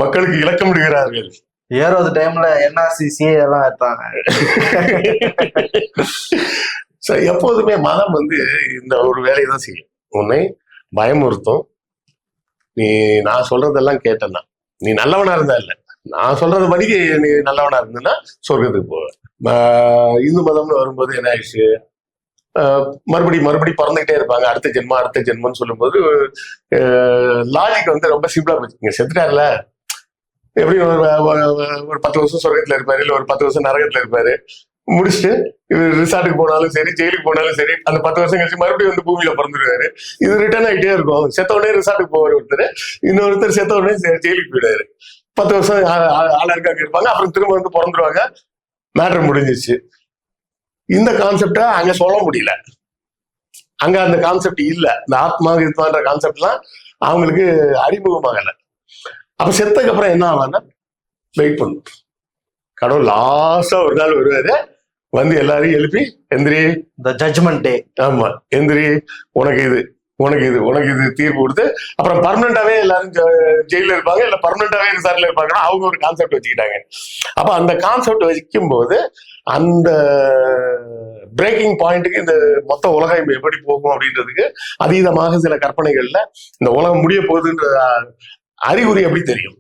மக்களுக்கு இலக்கம் இடுகிறார்கள். ஏறோது டைம்ல என்ஆர்சி சிஏ எல்லாம் எடுத்தாங்க. எப்போதுமே மதம் இந்த ஒரு வேலையை தான் செய்யும். உன்னை பயமுறுத்தும். நீ நான் சொல்றதெல்லாம் கேட்டேன்னா நீ நல்லவனா இருந்தா இல்ல, நான் சொல்றது படிக்க நீ நல்லவனா இருந்ததுன்னா சொர்க்கத்துக்கு போவ. இந்து மதம்னு வரும்போது என்ன ஆயிடுச்சு, மறுபடி பிறந்துகிட்டே இருப்பாங்க. அடுத்த ஜென்மம்னு சொல்லும்போது லாஜிக் ரொம்ப சிம்பிளா போச்சுங்க. செத்துட்டாருல, எப்படி ஒரு 10 வருஷம் சொர்க்கத்துல இருப்பாரு, இல்ல ஒரு 10 வருஷம் நரகத்துல இருப்பாரு. முடிச்சுட்டு இவர் ரிசார்ட்டுக்கு போனாலும் சரி, ஜெயிலுக்கு போனாலும் சரி, அந்த 10 வருஷம் கழிச்சு மறுபடியும் பூமியில பிறந்துருவாரு. இது ரிட்டர்ன் ஆகிட்டே இருக்கும். செத்த உடனே ரிசார்ட்டுக்கு போவார் ஒருத்தர், இன்னொருத்தர் செத்த உடனே ஜெயிலுக்கு போயிடுவாரு. 10 வருஷம் ஆளாருக்கு அங்க இருப்பாங்க, அப்புறம் திரும்ப பிறந்துருவாங்க. மேட்டர் முடிஞ்சிச்சு. இந்த கான்செப்டா அங்க சொல்ல முடியல. அங்க அந்த கான்செப்ட் இல்ல. இந்த ஆத்மா இதுமான்ற கான்செப்ட் எல்லாம் அவங்களுக்கு அறிமுகமாகல. அப்ப செத்ததுக்கு அப்புறம் என்ன ஆவான்னா வெயிட் பண்ணும். கடவுள் லாஸ்டா ஒரு நாள் வருவாரு, எல்லாரையும் எழுப்பி எந்திரி, இந்த ஜட்ஜ்மெண்ட் டே. ஆமா, எந்திரி, உனக்கு இது தீர்ப்பு கொடுத்து அப்புறம் பர்மனண்டாவே எல்லாரும் ஜெயில இருப்பாங்க, இல்ல பர்மனண்டாவே ரிசார்ட்ல இருப்பாங்கன்னா அவங்க ஒரு கான்செப்ட் வச்சுக்கிட்டாங்க. அப்ப அந்த கான்செப்ட் வைக்கும் போது அந்த பிரேக்கிங் பாயிண்ட்டுக்கு இந்த மொத்த உலகம் எப்படி போகும் அப்படின்றதுக்கு அதீதமாக சில கற்பனைகள்ல இந்த உலகம் முடிய போகுதுன்ற அறிகுறி எப்படி தெரியும்.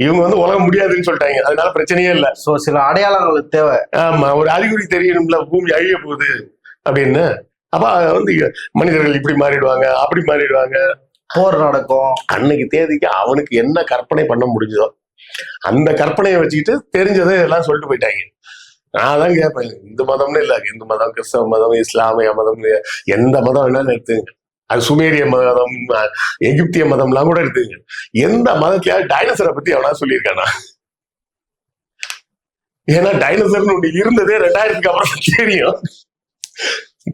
இவங்க உலகம் முடியாதுன்னு சொல்லிட்டாங்க, அதனால பிரச்சனையே இல்லை. சோ சில அடையாளங்களுக்கு தேவை. ஆமா, ஒரு அறிகுறி தெரியணும்ல, பூமி அழிய போகுது அப்படின்னு. அப்ப மனிதர்கள் இப்படி மாறிடுவாங்க, அப்படி மாறிடுவாங்க, போர் நடக்கும். அன்னைக்கு தேதிக்கு அவனுக்கு என்ன கற்பனை பண்ண முடிஞ்சதோ அந்த கற்பனையை வச்சுக்கிட்டு தெரிஞ்சதை எல்லாம் சொல்லிட்டு போயிட்டாங்க. நான் தான் கேட்பேன், இந்து மதம்னு இல்லை, இந்து மதம், கிறிஸ்தவ மதம், இஸ்லாமிய மதம், எந்த மதம் வேணாலும் எடுத்துங்க. அது சுமேரிய மதம், எகிப்திய மதம்லாம் கூட எடுத்துங்க. எந்த மதத்தையாவது டைனோசரை பத்தி அவனா சொல்லியிருக்கானா? ஏன்னா டைனோசர்னு ஒண்ணு இருந்ததே 2000க்கு அப்புறம் தெரியும்.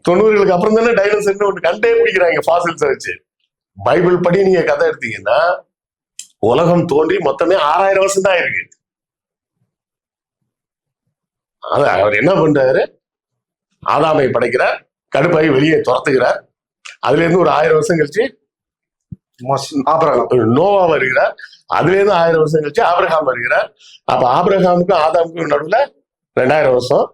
90களுக்கு அப்புறம் தானே டைனோசர்னு ஒண்ணு கண்டே பிடிக்கிறாங்க ஃபாசில்ஸை வச்சு. பைபிள் படி நீங்க கதை எடுத்தீங்கன்னா உலகம் தோன்றி மொத்தமே 6000 வருஷம் தான் இருக்கு. அவர் என்ன பண்றாரு, ஆதாமை படைக்கிறார், கடுப்பாய் வெளியே துரத்துகிறார். அதுல இருந்து ஒரு 1000 வருஷம் கழிச்சு நோவா வருகிறார். அதுல இருந்து 1000 வருஷம் கழிச்சு ஆபிரகாம் வருகிறார். அப்ப ஆபிரகாமுக்கும் ஆதாமுக்கும் நடுவுல 2000 வருஷம்.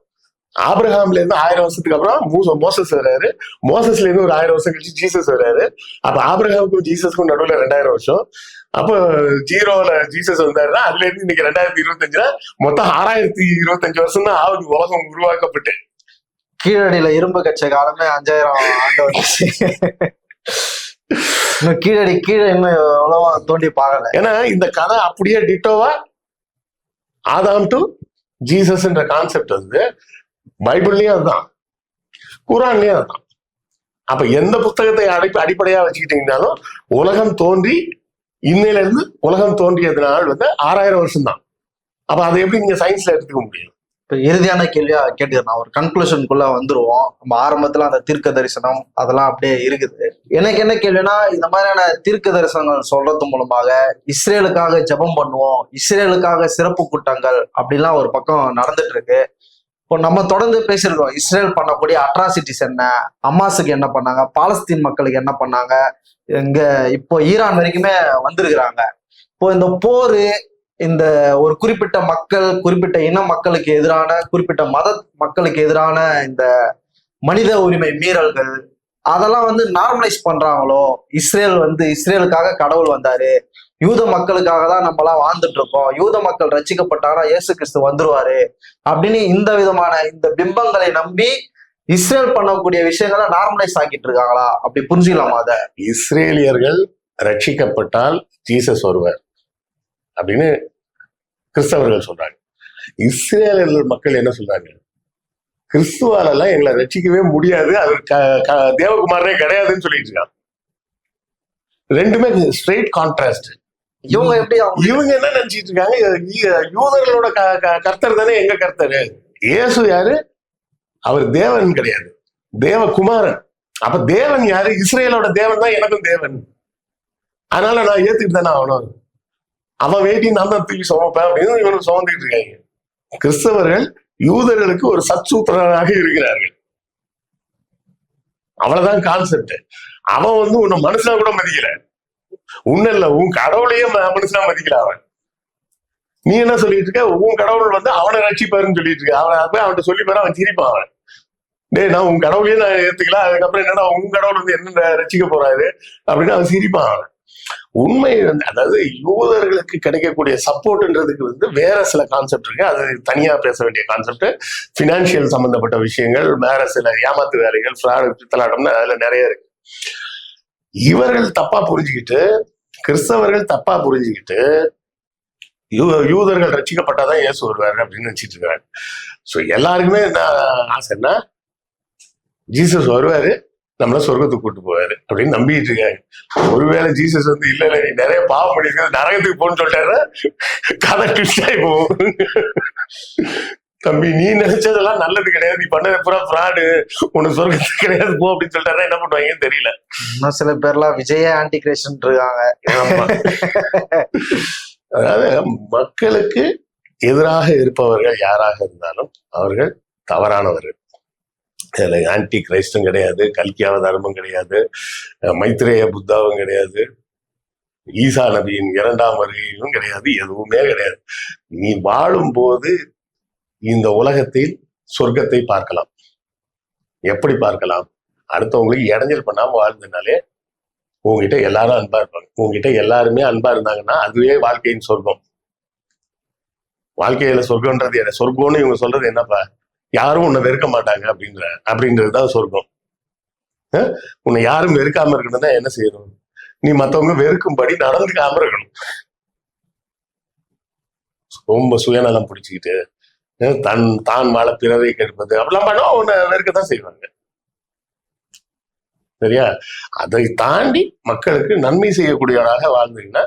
ஆபிரகாம்ல இருந்து 1000 வருஷத்துக்கு அப்புறம் மோசஸ் வர்றாரு. மோசஸ்ல இருந்து ஒரு 1000 வருஷம் கழிச்சு ஜீசஸ் வர்றாரு. அப்ப ஆபிரகாமுக்கும் ஜீசஸ்க்கும் நடுவுல 2000 வருஷம். அப்போ 0ல ஜீசஸ் வந்தாருன்னா அதுல இருந்து இன்னைக்கு 2025ல மொத்தம் 6025 வருஷம் தான் ஆகுது உலகம் உருவாக்கப்பட்டு. கீழடியில இரும்பு கச்ச காலமே 5000 ஆண்டு வந்துச்சு. இன்னும் கீழே இன்னும் எவ்வளவோ தோண்டி பார்க்கல. ஏன்னா இந்த கதை அப்படியே டிட்டோவா ஆதாம் டு ஜீசஸ்ன்ற கான்செப்ட் பைபிள்லயும் அதுதான், குரான்லயும் அதுதான். அப்ப எந்த புத்தகத்தை அடிப்படையா வச்சுக்கிட்டீங்கன்னாலும் உலகம் தோன்றி இன்னையில இருந்து உலகம் தோன்றியதுனால 6000 வருஷம் தான். அப்ப அதை எப்படி நீங்க சயின்ஸ்ல எடுத்துக்க முடியும்? இப்போ இறுதியான கேள்வியா கேட்டுக்கிறேன், ஒரு கன்க்ளூஷனுக்குள்ள வந்துருவோம். நம்ம ஆரம்பத்துல அந்த தீர்க்க தரிசனம் அதெல்லாம் அப்படியே இருக்குது. எனக்கு என்ன கேள்வினா, இந்த மாதிரியான தீர்க்க தரிசனங்கள் சொல்றது மூலமாக இஸ்ரேலுக்காக ஜெபம் பண்ணுவோம், இஸ்ரேலுக்காக சிறப்பு கூட்டங்கள் அப்படிலாம் ஒரு பக்கம் நடந்துட்டு இருக்கு. இப்போ நம்ம தொடர்ந்து பேசியிருக்கோம், இஸ்ரேல் பண்ணக்கூடிய அட்ராசிட்டிஸ் என்ன, அமாஸுக்கு என்ன பண்ணாங்க, பாலஸ்தீன் மக்களுக்கு என்ன பண்ணாங்க, இங்க இப்போ ஈரான் வரைக்குமே வந்திருக்கிறாங்க. இப்போ இந்த போரு, இந்த ஒரு குறிப்பிட்ட மக்கள், குறிப்பிட்ட இன மக்களுக்கு எதிரான, குறிப்பிட்ட மத மக்களுக்கு எதிரான இந்த மனித உரிமை மீறல்கள் அதெல்லாம் நார்மலைஸ் பண்றாங்களோ. இஸ்ரேலுக்காக கடவுள் வந்தாரு, யூத மக்களுக்காக தான் நம்ம எல்லாம் வாழ்ந்துட்டு இருக்கோம், யூத மக்கள் ரட்சிக்கப்பட்டாங்கன்னா இயேசு கிறிஸ்து வந்துருவாரு அப்படின்னு இந்த விதமான இந்த பிம்பங்களை நம்பி இஸ்ரேல் பண்ணக்கூடிய விஷயங்களை நார்மலைஸ் ஆக்கிட்டு இருக்காங்களா? அப்படி புரிஞ்சுக்கலாமா? அத இஸ்ரேலியர்கள் ரட்சிக்கப்பட்டால் ஜீசஸ் வருவார் அப்படின்னு கிறிஸ்தவர்கள் சொல்றாங்க. இஸ்ரேலியர்கள் மக்கள் என்ன சொல்றாங்க, கிறிஸ்துவாலெல்லாம் எங்களை ரட்சிக்கவே முடியாது, அது தேவகுமாரே கிடையாதுன்னு சொல்லிட்டு இருக்காங்க. ரெண்டுமே ஸ்ட்ரெயிட் கான்ட்ராஸ்ட். இவங்க என்ன நினைச்சிட்டு இருக்காங்க, யூதர்களோட கர்த்தர் தானே எங்க கர்த்தர், இயேசு யாரு, அவர் தேவன் கிடையாது, தேவகுமாரன். அப்ப தேவன் யாரு, இஸ்ரேலோட தேவன் தான் எனக்கும் தேவன், அதனால நான் ஏத்துக்கிட்டு தானே ஆகணும், அவன் வேட்டி நான் தான் தூக்கி சுமப்பேன் அப்படின்னு இவனுக்கு சுமந்துக்கிட்டு இருக்காங்க. கிறிஸ்தவர்கள் யூதர்களுக்கு ஒரு சத்சூத்திரனாக இருக்கிறார்கள். அவ்வளவுதான் கான்செப்ட். அவன் வந்து உன்னை மனுஷனா கூட மதிக்கல, உன்ன இல்ல உன் கடவுளையே மனுஷனா மதிக்கல அவன். நீ என்ன சொல்லிட்டு இருக்க, உன் கடவுள் வந்து அவனை ரட்சிப்பாருன்னு சொல்லிட்டு இருக்க. அவனை போய் அவன்கிட்ட சொல்லி பாரு, அவன் சிரிப்பான். அவன் டேய் நான் உன் கடவுளையே நான் ஏத்துக்கல, அதுக்கப்புறம் என்னடா உன் கடவுள் வந்து என்ன ரட்சிக்க போறாரு அப்படின்னு அவன் சிரிப்பான். அவன் உண்மை வந்து, அதாவது யூதர்களுக்கு கிடைக்கக்கூடிய சப்போர்ட்ன்றதுக்கு வந்து வேற சில கான்செப்ட் இருக்கு, அது தனியா பேச வேண்டிய கான்செப்ட். பினான்சியல் சம்பந்தப்பட்ட விஷயங்கள், வேற சில ஏமாத்து வேலைகள், ஃப்ராடு, பித்தலாட்டம்னு அதுல நிறைய இருக்கு. இவர்கள் தப்பா புரிஞ்சுக்கிட்டு, கிறிஸ்தவர்கள் தப்பா புரிஞ்சுக்கிட்டு யூதர்கள் ரட்சிக்கப்பட்டாதான் இயேசு வருவாரு அப்படின்னு நினைச்சிட்டு இருக்காங்க. ஸோ எல்லாருக்குமே என்ன ஆசைன்னா, ஜீசஸ் வருவாரு, நம்மள சொர்க்கத்துக்கு கூட்டு போவாரு அப்படின்னு நம்பிட்டு இருக்காங்க. ஒருவேளை ஜீசஸ் வந்து இல்ல இல்ல நீ நிறைய பாவம் பண்ணிருக்க, நரகத்துக்கு போன்னு சொல்லிட்டாரு, கதை ட்விஸ்ட் ஆகி போகும். தம்பி நீ நினைச்சதெல்லாம் நல்லது கிடையாது, நீ பண்ணது பூரா ஃப்ராடு, உனக்கு சொர்க்கத்துக்கு கிடையாது போ அப்படின்னு சொல்லிட்டாருன்னா என்ன பண்ணுவாங்கன்னு தெரியல. இன்னும் சில பேர்லாம் விஜய ஆன்டி கிரேஷன் இருக்காங்க. அதாவது மக்களுக்கு எதிராக இருப்பவர்கள் யாராக இருந்தாலும் அவர்கள் தவறானவர்கள். இதுல ஆன்டி கிரைஸ்டும் கிடையாது, கல்கி அவதாரமும் கிடையாது, மைத்ரேய புத்தாவும் கிடையாது, ஈசா நபியின் 2ஆம் வருகையும் கிடையாது, எதுவுமே கிடையாது. நீ வாழும் போது இந்த உலகத்தில் சொர்க்கத்தை பார்க்கலாம். எப்படி பார்க்கலாம்? அடுத்தவங்களுக்கு இடைஞ்சல் பண்ணாம வாழ்ந்ததுனாலே உங்ககிட்ட எல்லாரும் அன்பா இருப்பாங்க. உங்ககிட்ட எல்லாருமே அன்பா இருந்தாங்கன்னா அதுவே வாழ்க்கையின் சொர்க்கம். வாழ்க்கையில சொர்க்கம்ன்றது என்ன? சொர்க்கம்னு இவங்க சொல்றது என்னப்பா, யாரும் உன்னை வெறுக்க மாட்டாங்க அப்படின்றதுதான் சொர்க்கம். உன்னை யாரும் வெறுக்காம இருக்கணும் தான் என்ன செய்யணும், நீ மத்தவங்க வெறுக்கும்படி நடந்துக்காம இருக்கணும். ரொம்ப சுயநலம் பிடிச்சிக்கிட்டு தான் வாழ பிறரை கெடுப்பது அப்படிலாம் பண்ணா உன்னை வெறுக்கத்தான் செய்வாங்க. சரியா? அதை தாண்டி மக்களுக்கு நன்மை செய்யக்கூடியவராக வாழ்ந்தீங்கன்னா,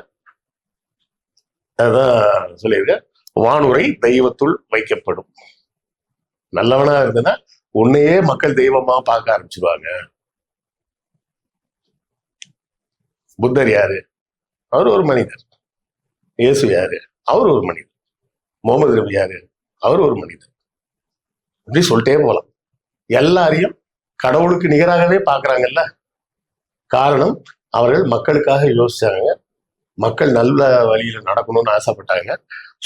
அதான் சொல்லியிருக்க, வானுரை தெய்வத்துள் வைக்கப்படும். நல்லவனா இருந்ததுன்னா உன்னையே மக்கள் தெய்வமா பார்க்க ஆரம்பிச்சிருவாங்க. புத்தர் யாரு? அவர் ஒரு மனிதர். இயேசு யாரு? அவர் ஒரு மனிதர். முகமது நபி யாரு? அவர் ஒரு மனிதர். அப்படி சொல்லிட்டே போலாம். எல்லாரையும் கடவுளுக்கு நிகராகவே பாக்குறாங்கல்ல. காரணம், அவர்கள் மக்களுக்காக யோசிச்சாங்க, மக்கள் நல்ல வழியில நடக்கணும்னு ஆசைப்பட்டாங்க,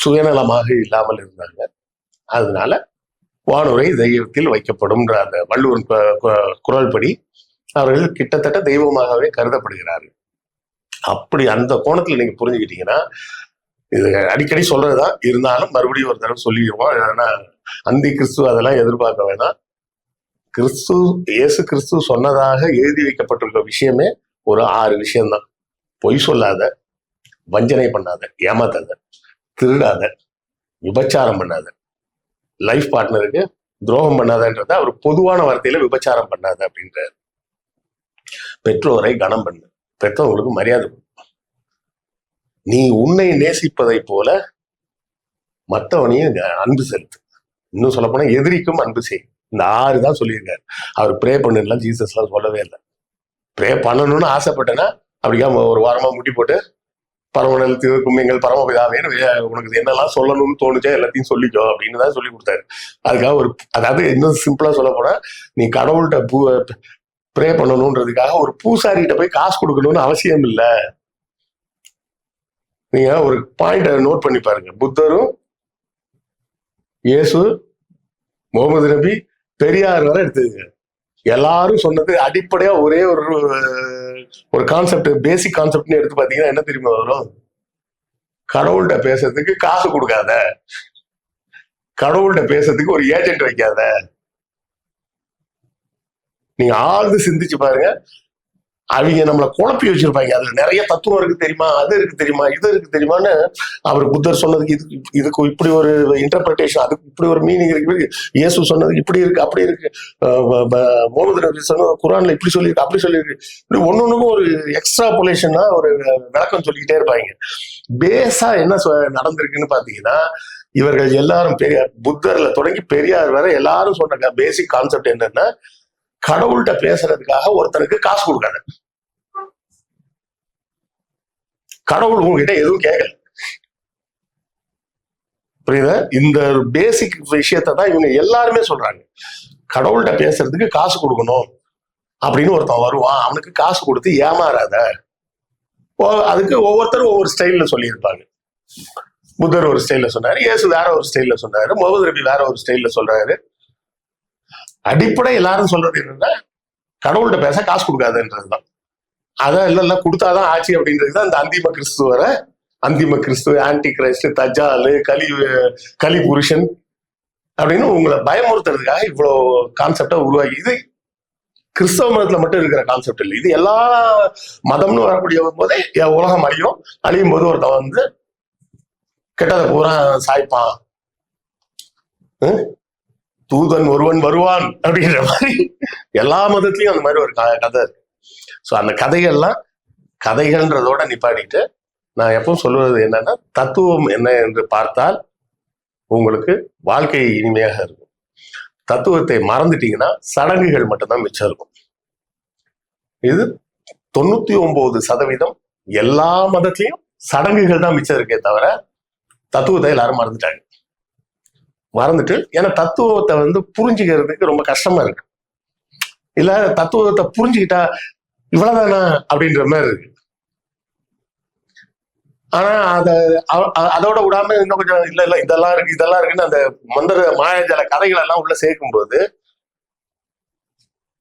சுயநலமாக இல்லாமல் இருந்தாங்க. அதனால வானுரை தெய்வத்தில் வைக்கப்படும்ன்ற அந்த வள்ளுவன் குரல் படி அவர்கள் கிட்டத்தட்ட தெய்வமாகவே கருதப்படுகிறார்கள். அப்படி அந்த கோணத்துல நீங்க புரிஞ்சுக்கிட்டீங்கன்னா, இது அடிக்கடி சொல்றதுதான், இருந்தாலும் மறுபடியும் ஒரு தடவை சொல்லிடுவோம். ஏன்னா அந்தி கிறிஸ்து அதெல்லாம் எதிர்பார்க்க வேணாம். இயேசு கிறிஸ்து சொன்னதாக எழுதி வைக்கப்பட்டிருக்க விஷயமே ஒரு 6 விஷயம்தான். பொய் சொல்லாத, வஞ்சனை பண்ணாத, ஏமாத்தாத, திருடாத, விபச்சாரம் பண்ணாத, லைஃப் பார்ட்னருக்கு துரோகம் பண்ணாதன்றத அவர் பொதுவான வார்த்தையில விபச்சாரம் பண்ணாத அப்படின்றார். பெற்றோரை கனம் பண்ணு, பெற்றவங்களுக்கு மரியாதை பண்ணு, நீ உன்னை நேசிப்பதை போல மற்றவனையும் அன்பு செலுத்து, இன்னும் சொல்ல போனா எதிரிக்கும் அன்பு செய். இந்த 6 தான் சொல்லியிருக்காரு. அவர் ப்ரே பண்ணுலாம் ஜீசஸ் எல்லாம் சொல்லவே இல்லை. ப்ரே பண்ணணும்னு ஆசைப்பட்டேன்னா அப்படியா ஒரு வாரமா முட்டி போட்டு பரமநலத்திற்கும் எங்கள் பரமபிதாவேன்னு உனக்கு என்னெல்லாம் சொல்லணும்னு தோணுச்சோ எல்லாத்தையும் சொல்லிக்கோ அப்படின்னு தான் சொல்லி கொடுத்தாரு. அதுக்காக அதாவது இன்னும் சிம்பிளா சொல்ல போனா, நீ கடவுள்கிட்ட ப்ரே பண்ணணும்ன்றதுக்காக ஒரு பூசாரிகிட்ட போய் காசு கொடுக்கணும்னு அவசியம் இல்லை. நீங்க ஒரு பாயிண்ட நோட் பண்ணி பாருங்க. புத்தரும், இயேசு, முகமது நபி, பெரியார் வரை எடுத்துங்க. எல்லாரும் சொன்னது அடிப்படையா ஒரே ஒரு கான்செப்ட், பேசிக் கான்செப்ட்னு எடுத்து பாத்தீங்கன்னா என்ன தெரியுமா வரும்? கடவுள்கிட்ட பேசுறதுக்கு காசு கொடுக்காத, கடவுள்கிட்ட பேசுறதுக்கு ஒரு ஏஜென்ட் வைக்காத. நீங்க ஆழ்ந்து சிந்திச்சு பாருங்க. அவங்க நம்மளை குழப்பி வச்சிருப்பாங்க. அதுல நிறைய தத்துவம் இருக்கு தெரியுமா, அது இருக்கு தெரியுமா, இது இருக்கு தெரியுமான்னு. அவர் புத்தர் சொன்னதுக்கு இதுக்கு இப்படி ஒரு இன்டர்பிரேஷன், அதுக்கு இப்படி ஒரு மீனிங் இருக்கு, இயேசு சொன்னதுக்கு இப்படி இருக்கு அப்படி இருக்கு, முகமது நபி சொன்னது குரான்ல இப்படி சொல்லியிருக்கு அப்படி சொல்லியிருக்கு, இப்படி ஒன்னொன்னுக்கும் ஒரு எக்ஸ்ட்ராபுலேஷனா ஒரு விளக்கம் சொல்லிக்கிட்டே இருப்பாங்க. பேஸா என்ன நடந்திருக்குன்னு பாத்தீங்கன்னா, இவர்கள் எல்லாரும் புத்தர்ல தொடங்கி பெரியார் வரை எல்லாரும் சொன்ன பேசிக் கான்செப்ட் என்னன்னா, கடவுள்கிட்ட பேசுறதுக்காக ஒருத்தருக்கு காசு கொடுக்காத. கடவுள் உங்ககிட்ட எதுவும் கேட்கல. புரியுதா? இந்த பேசிக் விஷயத்தை தான் இவங்க எல்லாருமே சொல்றாங்க. கடவுள்கிட்ட பேசுறதுக்கு காசு கொடுக்கணும் அப்படின்னு ஒருத்தன் வருவான், அவனுக்கு காசு கொடுத்து ஏமாறாத. அதுக்கு ஒவ்வொருத்தரும் ஒவ்வொரு ஸ்டைல்ல சொல்லியிருப்பாங்க. புத்தர் ஒரு ஸ்டைல்ல சொன்னாரு, இயேசு வேற ஒரு ஸ்டைல்ல சொன்னாரு, முகமது நபி வேற ஒரு ஸ்டைல்ல சொல்றாரு. அடிப்படை எல்லாரும் சொல்றது என்னன்னா, கடவுள்கிட்ட பேச காசு கொடுக்காதுன்றதுதான். அதான் இல்ல கொடுத்தாதான் ஆச்சு அப்படின்றது அந்த அந்திம கிறிஸ்துவ ஆன்டி கிரைஸ்ட், தஜ்ஜாலு, கலி புருஷன் அப்படின்னு உங்களை பயமுறுத்துறதுக்காக இவ்வளவு கான்செப்டை உருவாக்கி. இது கிறிஸ்தவ மதத்துல மட்டும் இருக்கிற கான்செப்ட் இல்லை, இது எல்லா மதம்னு வரக்கூடிய போதே உலகம் அழியும் போது ஒருத்தன் வந்து கெட்டதை பூரா சாய்ப்பான், தூதன் ஒருவன் வருவான் அப்படின்ற மாதிரி எல்லா மதத்திலையும் அந்த மாதிரி ஒரு கதை இருக்கு. ஸோ அந்த கதைகள்ன்றதோட நிப்பாடிட்டு நான் எப்பவும் சொல்லுவது என்னன்னா, தத்துவம் என்ன என்று பார்த்தால் உங்களுக்கு வாழ்க்கை இனிமையாக இருக்கும். தத்துவத்தை மறந்துட்டீங்கன்னா சடங்குகள் மட்டும்தான் மிச்சம் இருக்கும். இது 99% எல்லா மதத்திலையும் சடங்குகள் தான் மிச்சம் இருக்கே தவிர தத்துவத்தை எல்லாரும் மறந்துட்டு, ஏன்னா தத்துவத்தை வந்து புரிஞ்சுக்கிறதுக்கு ரொம்ப கஷ்டமா இருக்கு. இல்ல தத்துவத்தை புரிஞ்சுக்கிட்டா இவ்வளவுதானா அப்படின்ற மாதிரி இருக்கு. ஆனா அதோட விடாம இன்னும் கொஞ்சம் இல்ல இதெல்லாம் இருக்குன்னு அந்த மந்திர மாயாஜால கதைகள் எல்லாம் உள்ள சேர்க்கும் போது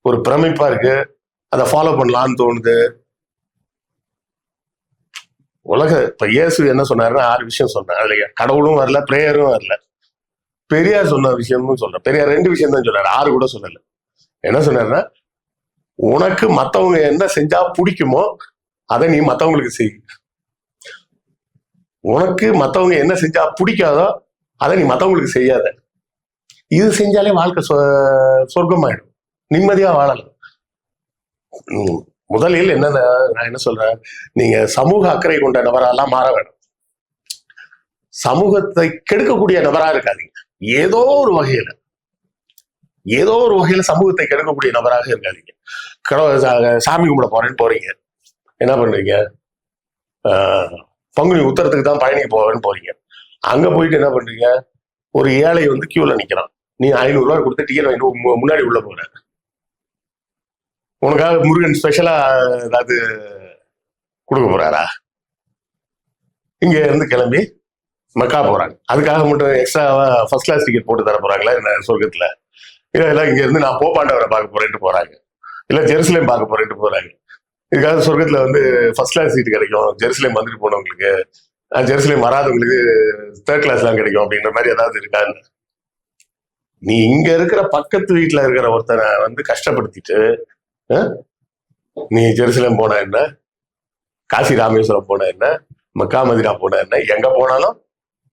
ஒரு பிரமிப்பா இருக்கு, அதை ஃபாலோ பண்ணலாம்னு தோணுது. இப்ப இயேசு என்ன சொன்னாருன்னா 6 விஷயம் சொன்னார். இல்லையா, கடவுளும் வரல, பிரேயரும் வரல. பெரியார் சொன்ன விஷயமும் சொல்றேன். பெரியார் 2 விஷயம் தான் சொன்னாரு, 6 கூட சொல்லல. என்ன சொன்னாருன்னா, உனக்கு மத்தவங்க என்ன செஞ்சா பிடிக்குமோ அதை நீ மத்தவங்களுக்கு செய். உனக்கு மத்தவங்க என்ன செஞ்சா பிடிக்காதோ அதை நீ மத்தவங்களுக்கு செய்யாத. இது செஞ்சாலே வாழ்க்கை சொர்க்கமாயிடும், நிம்மதியா வாழலாம். முதலில் என்னன்னா, நான் என்ன சொல்றேன், நீங்க சமூக அக்கறை கொண்ட நபரெல்லாம் மாற வேணும். சமூகத்தை கெடுக்கக்கூடிய நபரா இருக்காதீங்க. ஏதோ ஒரு வகையில சமூகத்தை கெடுக்கக்கூடிய நபராக இருக்காதீங்க. சாமி கும்பிட போறேன்னு போறீங்க, என்ன பண்றீங்க, பங்குனி உத்தரத்துக்கு தான் பழனிக்கு போவேன்னு போறீங்க. அங்க போயிட்டு என்ன பண்றீங்க, ஒரு ஏழை வந்து கியூல நிக்கிறான், நீ 500 ரூபாய் கொடுத்து டிக்கெட் வாங்கிட்டு முன்னாடி உள்ள போற. உனக்காக முருகன் ஸ்பெஷலா ஏதாவது கொடுக்க போறாரா? இங்க இருந்து கிளம்பி மக்கா போறாங்க, அதுக்காக மட்டும் எக்ஸ்ட்ராவா ஃபர்ஸ்ட் கிளாஸ் டிக்கெட் போட்டு தர போறாங்களா என்ன சொர்க்கத்துல? இல்ல இங்க இருந்து நான் போப்பாண்டவரை பார்க்க போறேன்ட்டு போறாங்க, இல்ல ஜெருசலேம் பார்க்க போறேன்ட்டு போறாங்க. இதுக்காக சொர்க்கத்துல வந்து ஃபர்ஸ்ட் கிளாஸ் சீட் கிடைக்கும், ஜெருசலேம் வந்துட்டு போனவங்களுக்கு, ஜெருசலேம் வராதவங்களுக்கு 3rd கிளாஸ் தான் கிடைக்கும் அப்படின்ற மாதிரி ஏதாவது இருக்கான்னு? நீ இங்க இருக்கிற பக்கத்து வீட்டுல இருக்கிற ஒருத்தனை வந்து கஷ்டப்படுத்திட்டு நீ ஜெருசலேம் போனா என்ன, காசி ராமேஸ்வரம் போனா என்ன, மக்கா மதினா போனா என்ன, எங்க போனாலும்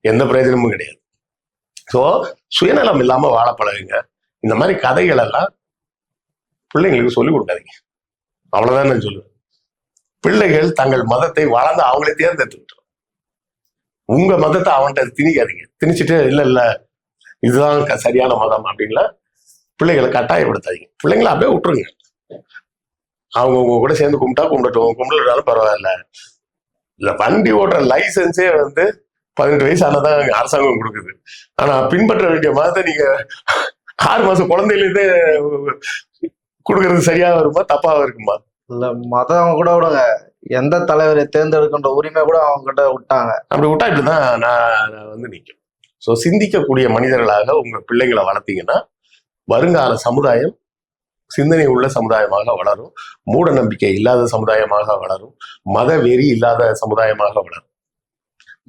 எந்த பிரயோஜனமும் கிடையாது. ஸோ சுயநலம் இல்லாம வாழ பழகுங்க. இந்த மாதிரி கதைகள் எல்லாம் பிள்ளைங்களுக்கு சொல்லிக் கொடுக்காதீங்க, அவ்வளவுதான் நான் சொல்லுவேன். பிள்ளைகள் தங்கள் மதத்தை வளர்ந்து அவங்களே தேர்ந்தெடுத்துக்கிட்டோம். உங்க மதத்தை அவன்கிட்ட திணிக்காதீங்க. திணிச்சுட்டு இல்ல இதுதான் சரியான மதம் அப்படின்லாம் பிள்ளைகளை கட்டாயப்படுத்தாதீங்க. பிள்ளைங்களை அப்படியே விட்டுருங்க, அவங்க உங்க கூட சேர்ந்து கும்பிட்டட்டும், கும்பிடலாலும் பரவாயில்ல. இல்ல வண்டி ஓட்டுற லைசன்ஸே வந்து 18 வயசு ஆனதான் அரசாங்கம் கொடுக்குது. ஆனா பின்பற்ற வேண்டிய மதத்தை நீங்க 6 மாசம் குழந்தையிலேருந்தே கொடுக்கறது சரியா வருமா தப்பாவா இருக்குமா? இல்ல மதம் கூட விடுங்க, எந்த தலைவரை தேர்ந்தெடுக்கின்ற உரிமை கூட அவங்க கிட்ட விட்டாங்க. அப்படி விட்டா இப்படிதான் நான் வந்து நிற்கும். ஸோ சிந்திக்கக்கூடிய மனிதர்களாக உங்க பிள்ளைங்களை வளர்த்தீங்கன்னா வருங்கால சமுதாயம் சிந்தனை உள்ள சமுதாயமாக வளரும், மூட நம்பிக்கை இல்லாத சமுதாயமாக வளரும், மத வெறி இல்லாத சமுதாயமாக வளரும்.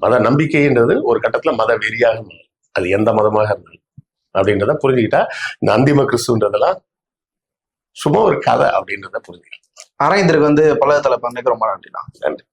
மத நம்பிக்கைன்றது ஒரு கட்டத்துல மத வெறியாக மாறும், அது எந்த மதமாக இருந்தாலும். அப்படின்றத புரிஞ்சுக்கிட்டா இந்த அந்திம கிறிஸ்துன்றதெல்லாம் சும்மா ஒரு கதை அப்படின்றத புரிஞ்சுக்கலாம். அரவிந்தருக்கு வந்து பழகத்துல பண்ணிக்க ரொம்ப நன்றி.